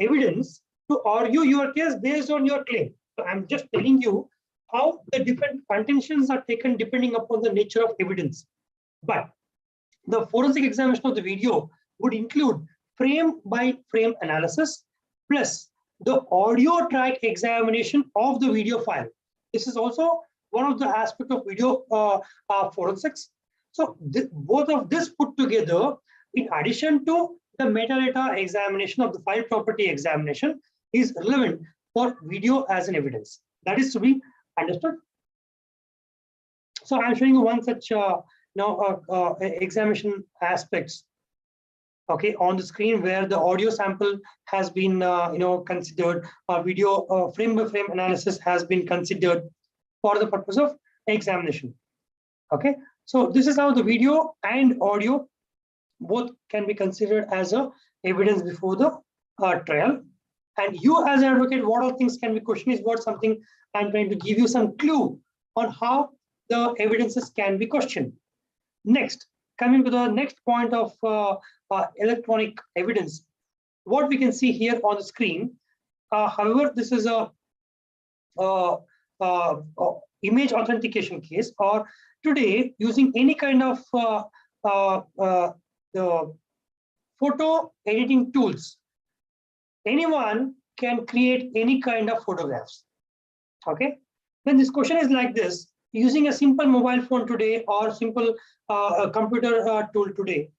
evidence to argue your case based on your claim. So I'm just telling you how the different contentions are taken depending upon the nature of evidence. But the forensic examination of the video would include frame by frame analysis plus the audio track examination of the video file. This is also one of the aspects of video forensics. So both of this put together, in addition to the metadata examination of the file property examination, is relevant for video as an evidence. That is to be understood. So I'm showing you one such examination aspects, okay, on the screen, where the audio sample has been considered, video frame by frame analysis has been considered for the purpose of examination. Okay, so this is how the video and audio both can be considered as a evidence before the trial. And you as an advocate, what all things can be questioned is what something I'm trying to give you some clue on how the evidences can be questioned. Next, coming to the next point of electronic evidence, what we can see here on the screen, however, this is a image authentication case, or today using any kind of photo editing tools, anyone can create any kind of photographs. Okay, then this question is like this: using a simple mobile phone today or simple computer tool today,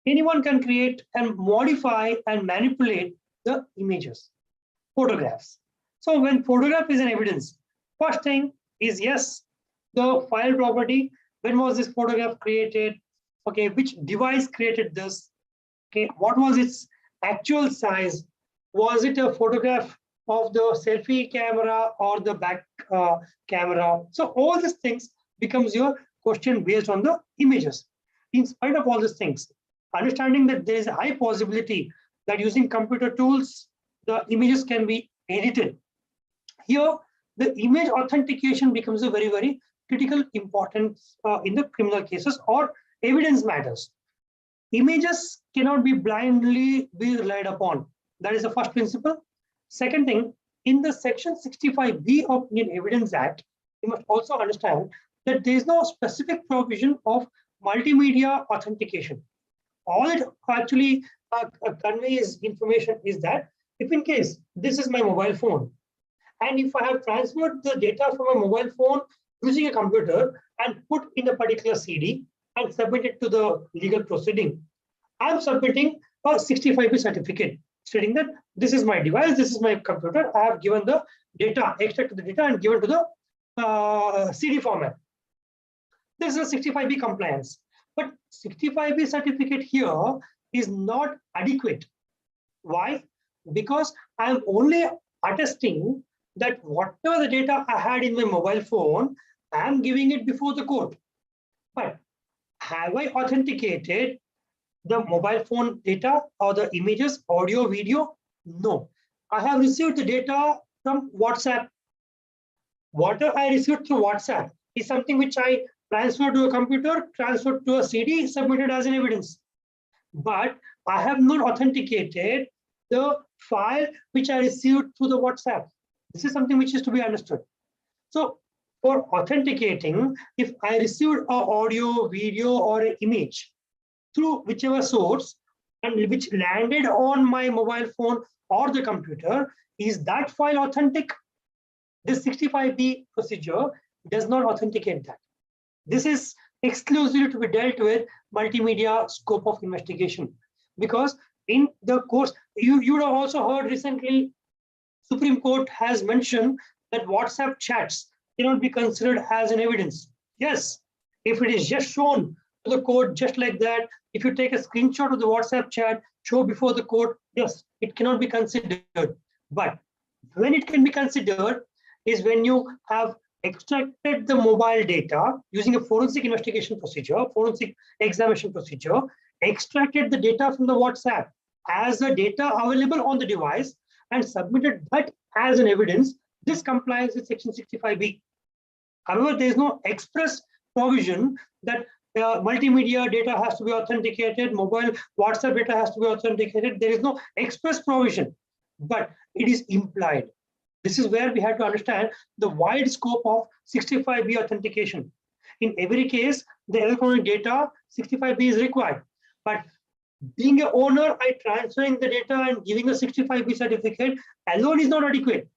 anyone can create and modify and manipulate the images, photographs. So when photograph is an evidence, first thing is, yes, the file property, when was this photograph created, okay, which device created this, okay, what was its actual size, was it a photograph of the selfie camera or the back camera? So all these things becomes your question based on the images. In spite of all these things, understanding that there is a high possibility that using computer tools, the images can be edited. Here, the image authentication becomes a very, very critical importance in the criminal cases or evidence matters. Images cannot be blindly be relied upon. That is the first principle. Second thing, in the section 65B of Indian Evidence Act, you must also understand that there is no specific provision of multimedia authentication. All it actually conveys information is that if in case this is my mobile phone, and if I have transferred the data from a mobile phone using a computer and put in a particular CD and submit it to the legal proceeding, I'm submitting a 65B certificate stating that this is my device, this is my computer, I have given the data, extracted the data and given to the CD format. This is a 65B compliance. But 65B certificate here is not adequate. Why? Because I am only attesting that whatever the data I had in my mobile phone, I am giving it before the court. But have I authenticated the mobile phone data or the images, audio, video? No. I have received the data from WhatsApp. Whatever I received through WhatsApp is something which I transferred to a computer, transferred to a CD, submitted as an evidence. But I have not authenticated the file which I received through the WhatsApp. This is something which is to be understood. So for authenticating, if I received an audio, video, or an image through whichever source and which landed on my mobile phone or the computer, is that file authentic? This 65B procedure does not authenticate that. This is exclusively to be dealt with multimedia scope of investigation, because in the course, you would have also heard recently, Supreme Court has mentioned that WhatsApp chats cannot be considered as an evidence. Yes, if it is just shown to the court just like that, if you take a screenshot of the WhatsApp chat, show before the court, yes, it cannot be considered. But when it can be considered is when you have extracted the mobile data using a forensic investigation procedure, forensic examination procedure, extracted the data from the WhatsApp as the data available on the device and submitted that as an evidence. This complies with Section 65B. However, there is no express provision that multimedia data has to be authenticated, mobile WhatsApp data has to be authenticated. There is no express provision, but it is implied. This is where we have to understand the wide scope of 65B authentication. In every case, the electronic data, 65B is required. But being an owner, I transferring the data and giving a 65B certificate alone is not adequate.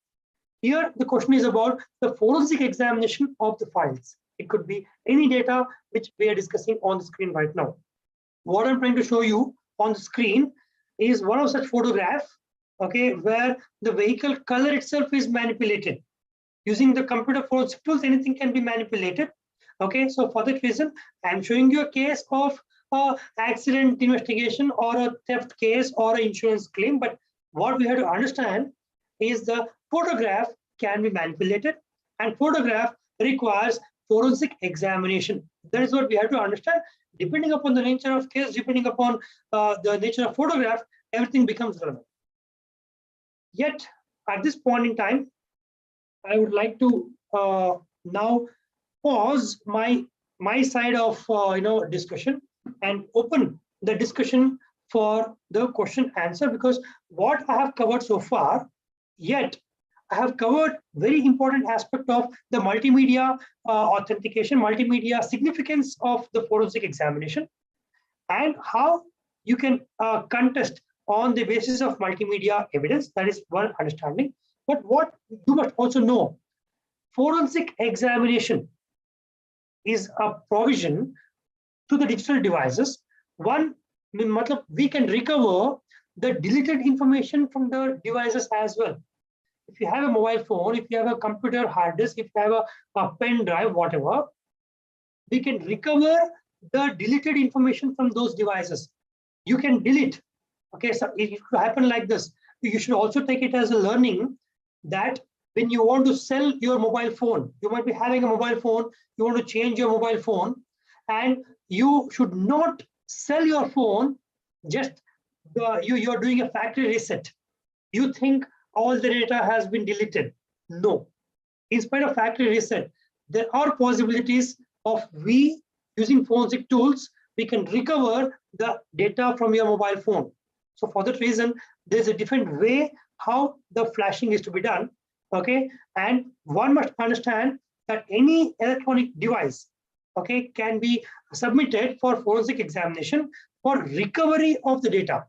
Here, the question is about the forensic examination of the files. It could be any data which we are discussing on the screen right now. What I'm trying to show you on the screen is one of such photographs, okay, where the vehicle color itself is manipulated. Using the computer forensic tools, anything can be manipulated. Okay, so for that reason, I'm showing you a case of accident investigation or a theft case or an insurance claim. But what we have to understand is the photograph can be manipulated, and photograph requires forensic examination. That is what we have to understand. Depending upon the nature of case, depending upon the nature of photograph, everything becomes relevant. Yet, at this point in time, I would like to now pause my side of discussion and open the discussion for the question answer, because what I have covered so far, yet I have covered very important aspect of the multimedia authentication, multimedia significance of the forensic examination, and how you can contest on the basis of multimedia evidence. That is one understanding. But what you must also know, forensic examination is a provision to the digital devices. One, we can recover the deleted information from the devices as well. If you have a mobile phone, if you have a computer hard disk, if you have a pen drive, whatever, we can recover the deleted information from those devices. You can delete. Okay, so it could happen like this. You should also take it as a learning that when you want to sell your mobile phone, you might be having a mobile phone, you want to change your mobile phone, and you should not sell your phone just you're doing a factory reset. You think all the data has been deleted. No. In spite of factory reset, there are possibilities of we using forensic tools, we can recover the data from your mobile phone. So for that reason, there's a different way how the flashing is to be done. Okay, and one must understand that any electronic device, okay, can be submitted for forensic examination for recovery of the data.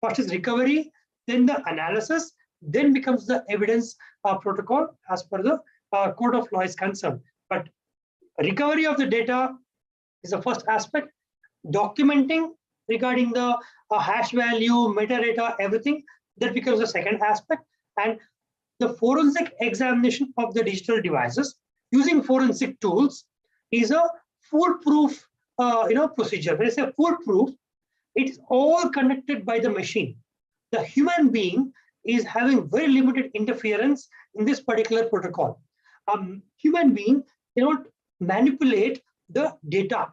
First is recovery, then the analysis, then becomes the evidence protocol as per the code of law is concerned. But recovery of the data is the first aspect. Documenting regarding the hash value, metadata, everything, that becomes the second aspect. And the forensic examination of the digital devices using forensic tools is a foolproof procedure. When I say foolproof, it is all conducted by the machine. The human being is having very limited interference in this particular protocol. Human being cannot manipulate the data.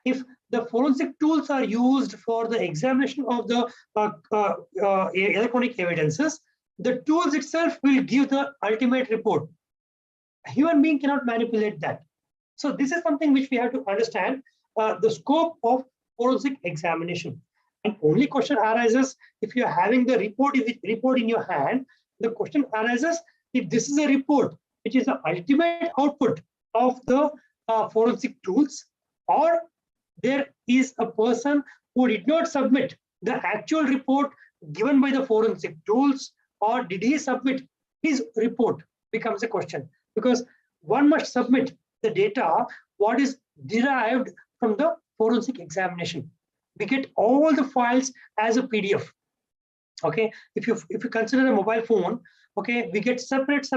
If the forensic tools are used for the examination of the electronic evidences, the tools itself will give the ultimate report. A human being cannot manipulate that. So this is something which we have to understand, the scope of forensic examination. And only question arises if you're having the report in your hand. The question arises if this is a report which is the ultimate output of the forensic tools, or there is a person who did not submit the actual report given by the forensic tools, or did he submit his report, becomes a question, because one must submit the data what is derived from the forensic examination. We get all the files as a PDF. Okay, if you consider a mobile phone, okay, we get separate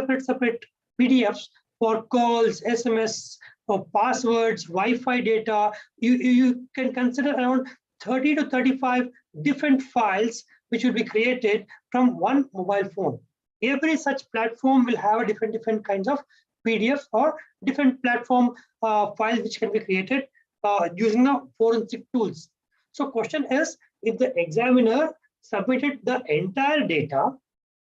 PDFs for calls, SMS, for passwords, Wi-Fi data. You can consider around 30 to 35 different files which will be created from one mobile phone. Every such platform will have a different kinds of PDFs or different platform files which can be created using the forensic tools. So question is, if the examiner submitted the entire data,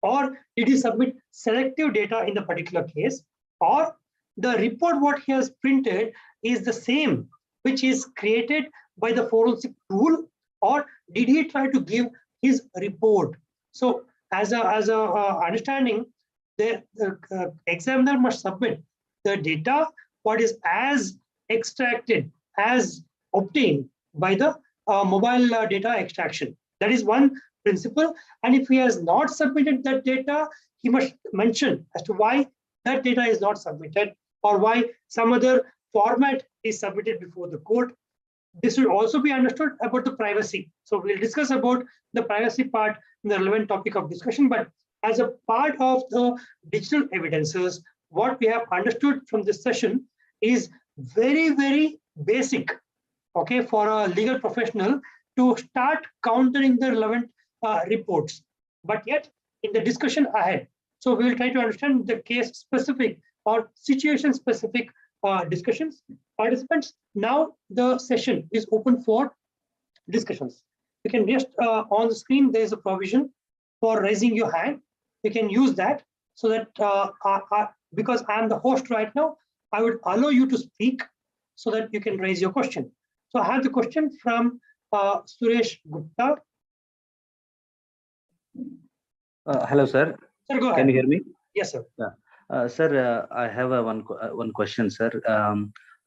or did he submit selective data in the particular case, or the report what he has printed is the same which is created by the forensic tool, or did he try to give his report? So as a understanding, the examiner must submit the data what is as extracted, as obtained by the mobile data extraction. That is one principle. And if he has not submitted that data, he must mention as to why that data is not submitted, or why some other format is submitted before the court. This will also be understood about the privacy. So we'll discuss about the privacy part in the relevant topic of discussion. But as a part of the digital evidences, what we have understood from this session is very basic, okay, for a legal professional to start countering the relevant reports. But yet, in the discussion ahead, so we will try to understand the case specific or situation specific discussions. Participants, now the session is open for discussions. You can just on the screen, there is a provision for raising your hand. You can use that, so that because I am the host right now, I would allow you to speak so that you can raise your question. So I have the question from Suresh Gupta. Hello, sir. Sir, go ahead. Can you hear me? Yes, sir. Sir, I have one question, sir.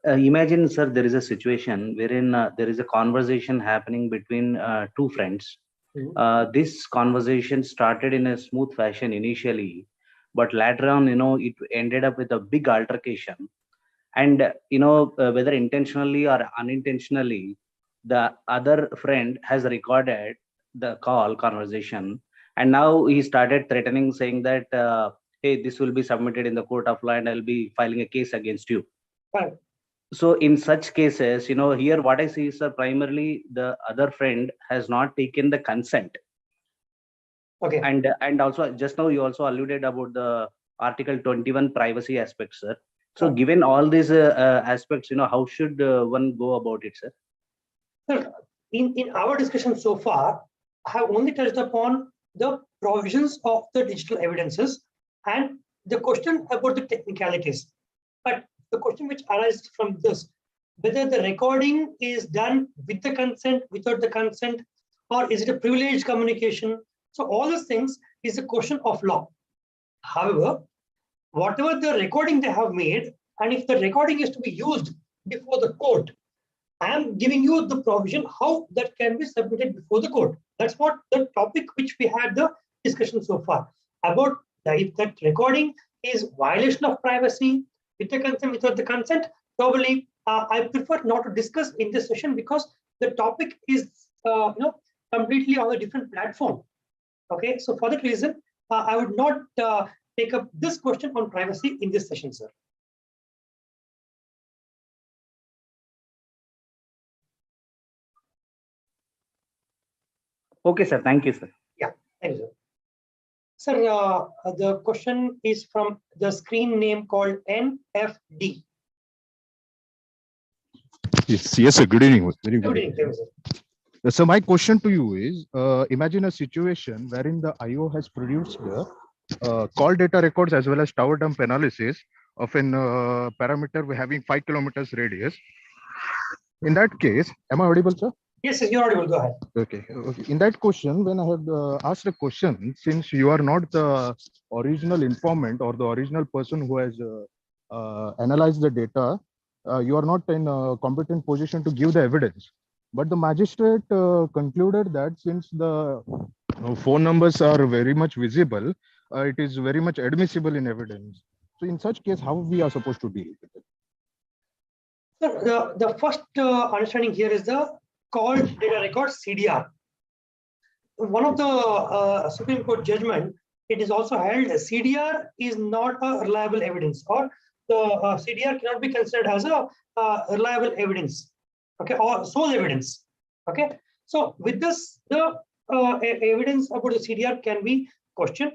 Imagine, sir, there is a situation wherein there is a conversation happening between two friends. This conversation started in a smooth fashion initially, but later on, it ended up with a big altercation. And, whether intentionally or unintentionally, the other friend has recorded the conversation. And now he started threatening, saying that, hey, this will be submitted in the court of law and I'll be filing a case against you. Right. So in such cases, here what I see is, primarily the other friend has not taken the consent. Okay. And also, just now you also alluded about the Article 21 privacy aspects, sir. So given all these aspects, how should one go about it, sir? Sir, in our discussion so far, I have only touched upon the provisions of the digital evidences and the question about the technicalities. But the question which arises from this, whether the recording is done with the consent, without the consent, or is it a privileged communication? So all those things is a question of law. However, whatever the recording they have made, and if the recording is to be used before the court, I am giving you the provision how that can be submitted before the court. That's what the topic which we had the discussion so far about. If that recording is violation of privacy, with the consent, without the consent, probably I prefer not to discuss in this session, because the topic is completely on a different platform. Okay, so for that reason, I would not take up this question on privacy in this session, sir. Okay, sir. Thank you, sir. Yeah, thank you, sir. Sir, the question is from the screen name called NFD. Yes, sir. Good evening. Very Good evening, sir. So my question to you is, imagine a situation wherein the IO has produced call data records as well as tower dump analysis of an parameter having 5 kilometers radius. In that case, am I audible, sir? Yes, you're audible. Go ahead. Okay. In that question, when I had asked a question, since you are not the original informant or the original person who has analyzed the data, you are not in a competent position to give the evidence. But the magistrate concluded that since the phone numbers are very much visible, it is very much admissible in evidence. So in such case, how we are supposed to deal with it? So the first understanding here is the call data record CDR. One of the Supreme Court judgment, it is also held CDR is not a reliable evidence, or the CDR cannot be considered as a reliable evidence, okay, or sole evidence, okay. So with this, the evidence about the CDR can be questioned,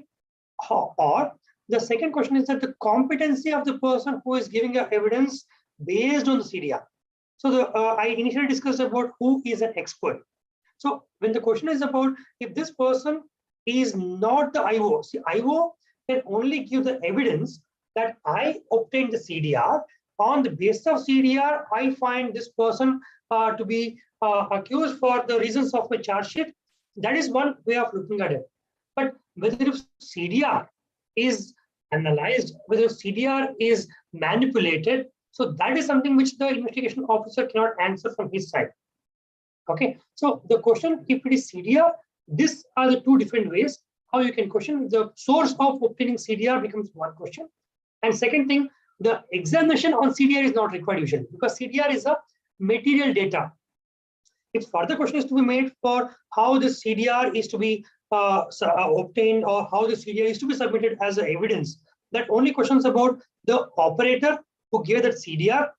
or the second question is that the competency of the person who is giving a evidence based on the CDR. So I initially discussed about who is an expert. So when the question is about if this person is not the IO, see, IO can only give the evidence that I obtained the CDR. On the basis of CDR, I find this person to be accused for the reasons of my charge sheet. That is one way of looking at it. But whether if CDR is analyzed, whether CDR is manipulated, so that is something which the investigation officer cannot answer from his side. Okay, so the question, if it is CDR, these are the two different ways how you can question. The source of obtaining CDR becomes one question. And second thing, the examination on CDR is not required usually because CDR is a material data. If further question is to be made for how this CDR is to be obtained or how the CDR is to be submitted as evidence, that only questions about the operator who gave that CDR.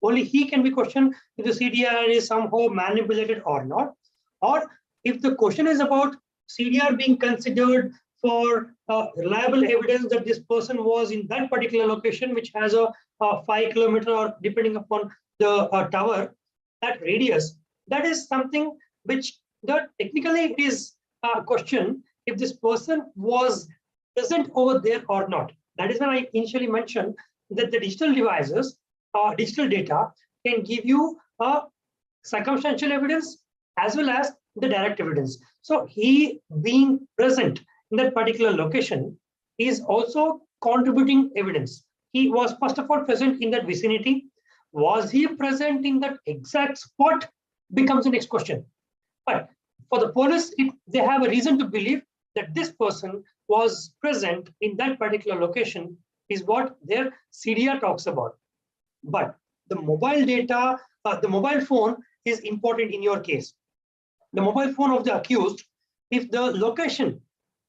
Only he can be questioned if the CDR is somehow manipulated or not. Or if the question is about CDR being considered for reliable evidence that this person was in that particular location, which has a 5 kilometer or depending upon the tower, that radius, that is something which technically it is a question if this person was present over there or not. That is when I initially mentioned that the digital devices, digital data can give you a circumstantial evidence as well as the direct evidence. So he being present in that particular location is also contributing evidence. He was first of all present in that vicinity. Was he present in that exact spot becomes the next question. But for the police, they have a reason to believe that this person was present in that particular location is what their CDR talks about. But the mobile data, the mobile phone is important in your case. The mobile phone of the accused, if the location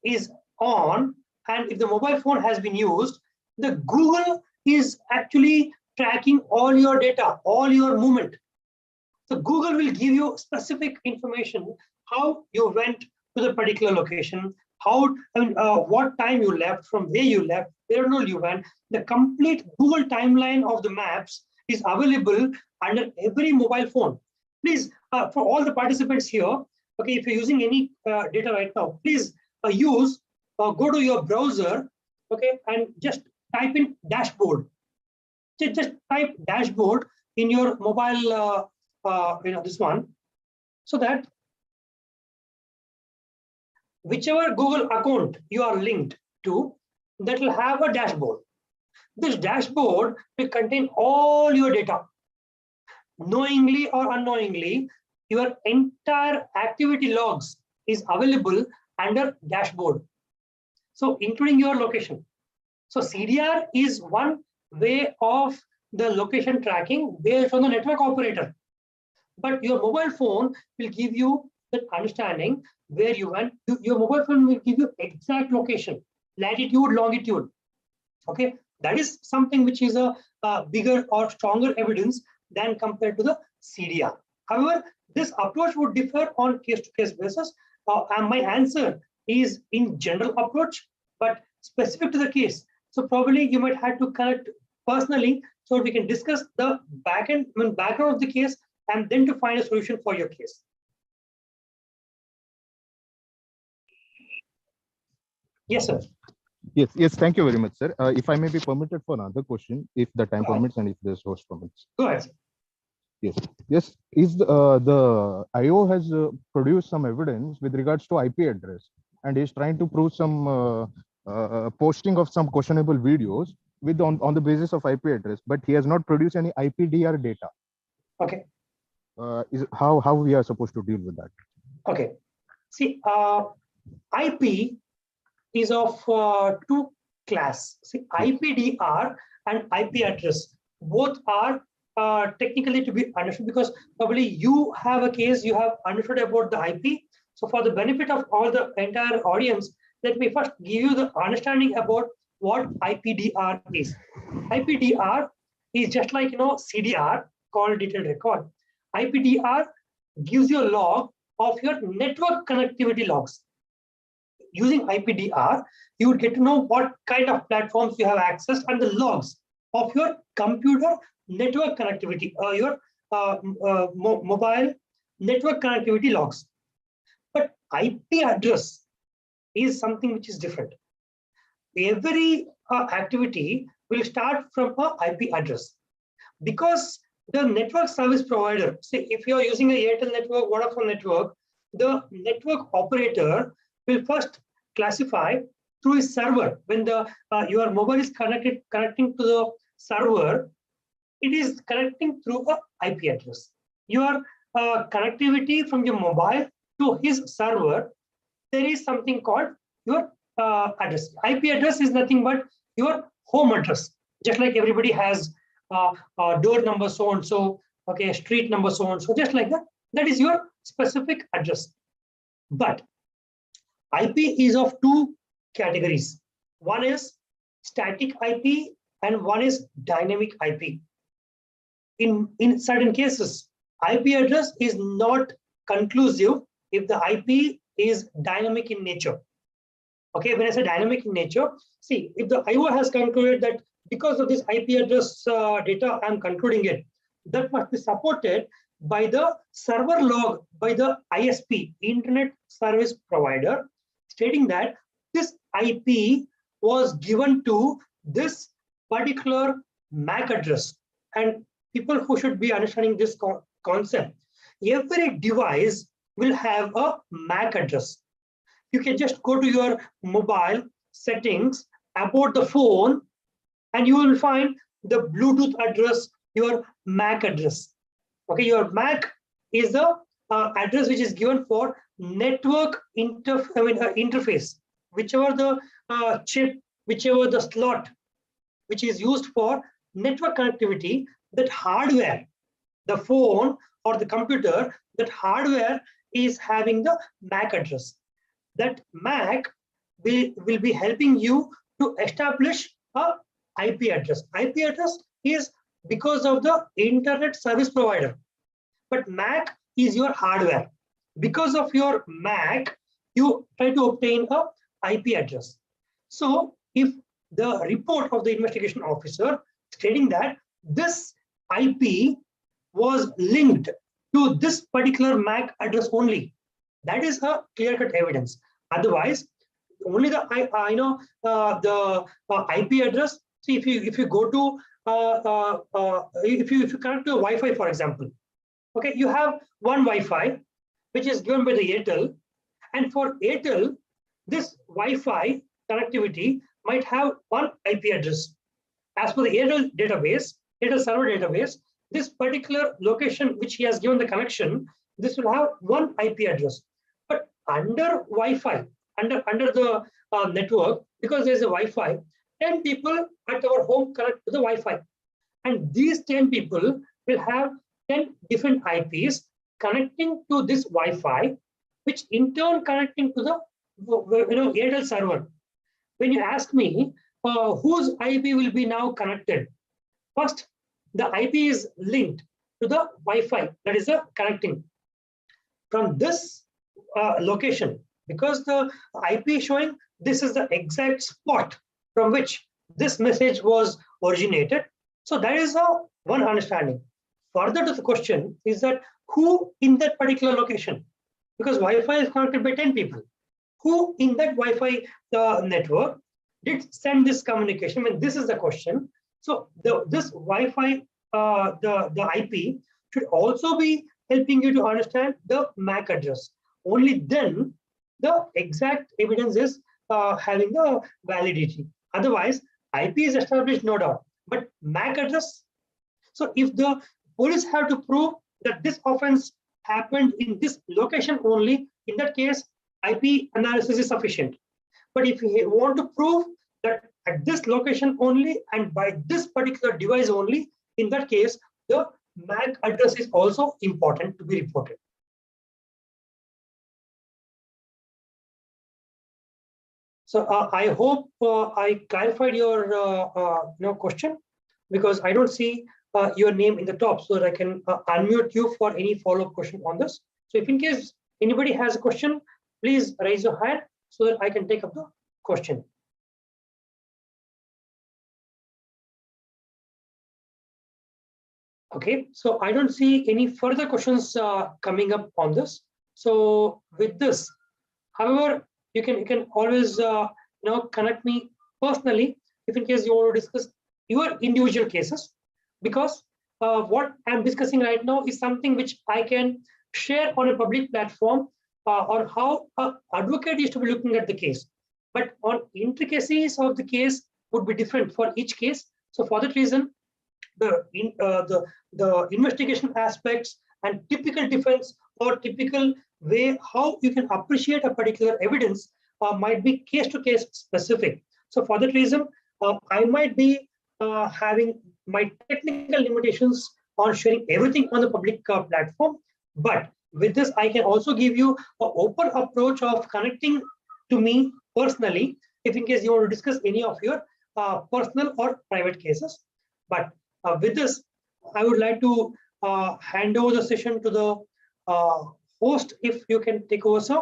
is on and if the mobile phone has been used, the Google is actually tracking all your data, all your movement. So Google will give you specific information, how you went to the particular location, what time you left, from where you left, where all you went. The complete Google timeline of the maps is available under every mobile phone. Please, for all the participants here, okay, if you're using any data right now, please go to your browser, okay, and just type in dashboard. Just type dashboard in your mobile, this one, so that whichever Google account you are linked to, that will have a dashboard. This dashboard will contain all your data. Knowingly or unknowingly, your entire activity logs is available under dashboard. So including your location. So CDR is one way of the location tracking based on the network operator. But your mobile phone will give you that understanding where you went. Your mobile phone will give you exact location, latitude, longitude. Okay, that is something which is a bigger or stronger evidence than compared to the CDR. However, this approach would differ on case-to-case basis. And my answer is in general approach, but specific to the case. So probably you might have to connect personally so we can discuss the background of the case and then to find a solution for your case. Yes, sir. Yes, thank you very much, sir. If I may be permitted for another question, if the time permits and if the source permits. Go ahead. Yes. Yes. Is the IO has produced some evidence with regards to IP address, and is trying to prove some posting of some questionable videos with on the basis of IP address, but he has not produced any IPDR data. Okay. Is how we are supposed to deal with that? Okay. See, IP is of two class. See, IPDR and IP address both are technically to be understood, because probably you have a case you have understood about the IP. So for the benefit of all the entire audience, let me first give you the understanding about what IPDR is. IPDR is just like CDR, call detailed record. IPDR gives you a log of your network connectivity logs. Using IPDR, you would get to know what kind of platforms you have accessed and the logs of your computer network connectivity, your mobile network connectivity logs. But IP address is something which is different. Every activity will start from an IP address, because the network service provider, say if you are using a Airtel network, Vodafone network, the network operator will first classify through his server. When the your mobile is connecting to the server, it is connecting through a IP address. Your connectivity from your mobile to his server, there is something called your address. IP address is nothing but your home address. Just like everybody has door number so and so, okay, street number so and so, just like that. That is your specific address. But IP is of two categories. One is static IP and one is dynamic IP. In certain cases, IP address is not conclusive if the IP is dynamic in nature. Okay, when I say dynamic in nature, see, if the IO has concluded that because of this IP address data, I'm concluding it, that must be supported by the server log by the ISP, Internet Service Provider, stating that this IP was given to this particular MAC address. And people who should be understanding this concept, every device will have a MAC address. You can just go to your mobile settings about the phone, and you will find the Bluetooth address, your MAC address. Okay, your MAC is the address which is given for network interface, whichever the chip, whichever the slot which is used for network connectivity, that hardware, the phone or the computer, that hardware is having the MAC address. That MAC will be helping you to establish a IP address. IP address is because of the internet service provider, but MAC is your hardware. Because of your MAC, you try to obtain a IP address. So if the report of the investigation officer stating that this IP was linked to this particular MAC address only, that is a clear-cut evidence. Otherwise, only the IP address. See, if you go to if you connect to a Wi-Fi, for example, okay, you have one Wi-Fi which is given by the Airtel, and for Airtel, this Wi-Fi connectivity might have one IP address. As per the Airtel database, Airtel server database, this particular location which he has given the connection, this will have one IP address. But under Wi-Fi, under the network, because there's a Wi-Fi, 10 people at our home connect to the Wi-Fi. And these 10 people will have 10 different IPs connecting to this Wi-Fi, which in turn connecting to the Airtel server. When you ask me whose IP will be now connected, first the IP is linked to the Wi-Fi, that is the connecting. From this location, because the IP showing this is the exact spot from which this message was originated. So that is one understanding. Further to the question is that who in that particular location, because Wi-Fi is connected by 10 people, who in that Wi-Fi network did send this communication? When this is the question. So this Wi-Fi, the IP should also be helping you to understand the MAC address. Only then the exact evidence is having the validity. Otherwise, IP is established, no doubt, but MAC address. So if the police have to prove that this offense happened in this location only, in that case, IP analysis is sufficient. But if you want to prove that at this location only and by this particular device only, in that case, the MAC address is also important to be reported. So I hope I clarified your question, because I don't see your name in the top, so that I can unmute you for any follow-up question on this. So if in case anybody has a question, please raise your hand so that I can take up the question. Okay, so I don't see any further questions coming up on this. So with this, however, you can always connect me personally if in case you want to discuss your individual cases, because what I'm discussing right now is something which I can share on a public platform on how an advocate is to be looking at the case. But on intricacies of the case would be different for each case. So for that reason, the investigation aspects and typical defense or typical way how you can appreciate a particular evidence might be case-to-case specific. So for that reason, I might be having my technical limitations on sharing everything on the public platform. But with this, I can also give you an open approach of connecting to me personally, if in case you want to discuss any of your personal or private cases. But with this, I would like to hand over the session to the host, if you can take over, sir.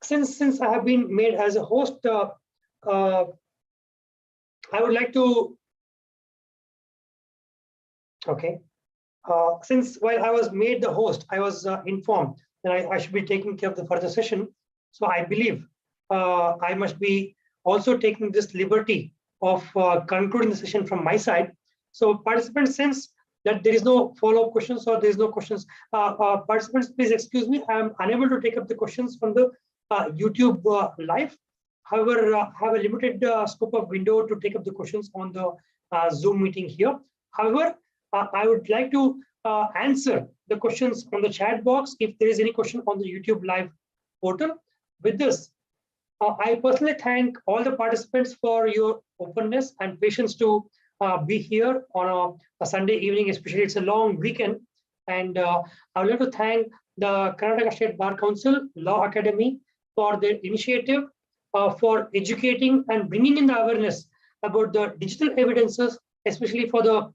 Since I have been made as a host, I would like to, okay. Since while I was made the host, I was informed that I should be taking care of the further session. So I believe I must be also taking this liberty of concluding the session from my side. So participants, since that there is no follow-up questions or there is no questions, participants, please excuse me, I am unable to take up the questions from the YouTube live. However, I have a limited scope of window to take up the questions on the Zoom meeting here. However, I would like to answer the questions from the chat box if there is any question on the YouTube live portal. With this, I personally thank all the participants for your openness and patience to be here on a Sunday evening, especially it's a long weekend. And I would like to thank the Karnataka State Bar Council Law Academy for their initiative for educating and bringing in the awareness about the digital evidences, especially for the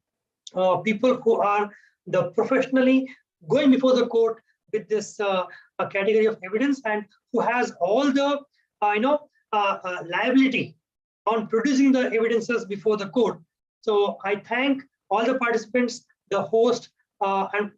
people who are the professionally going before the court with this category of evidence and who has all the liability on producing the evidences before the court. So I thank all the participants, the host, and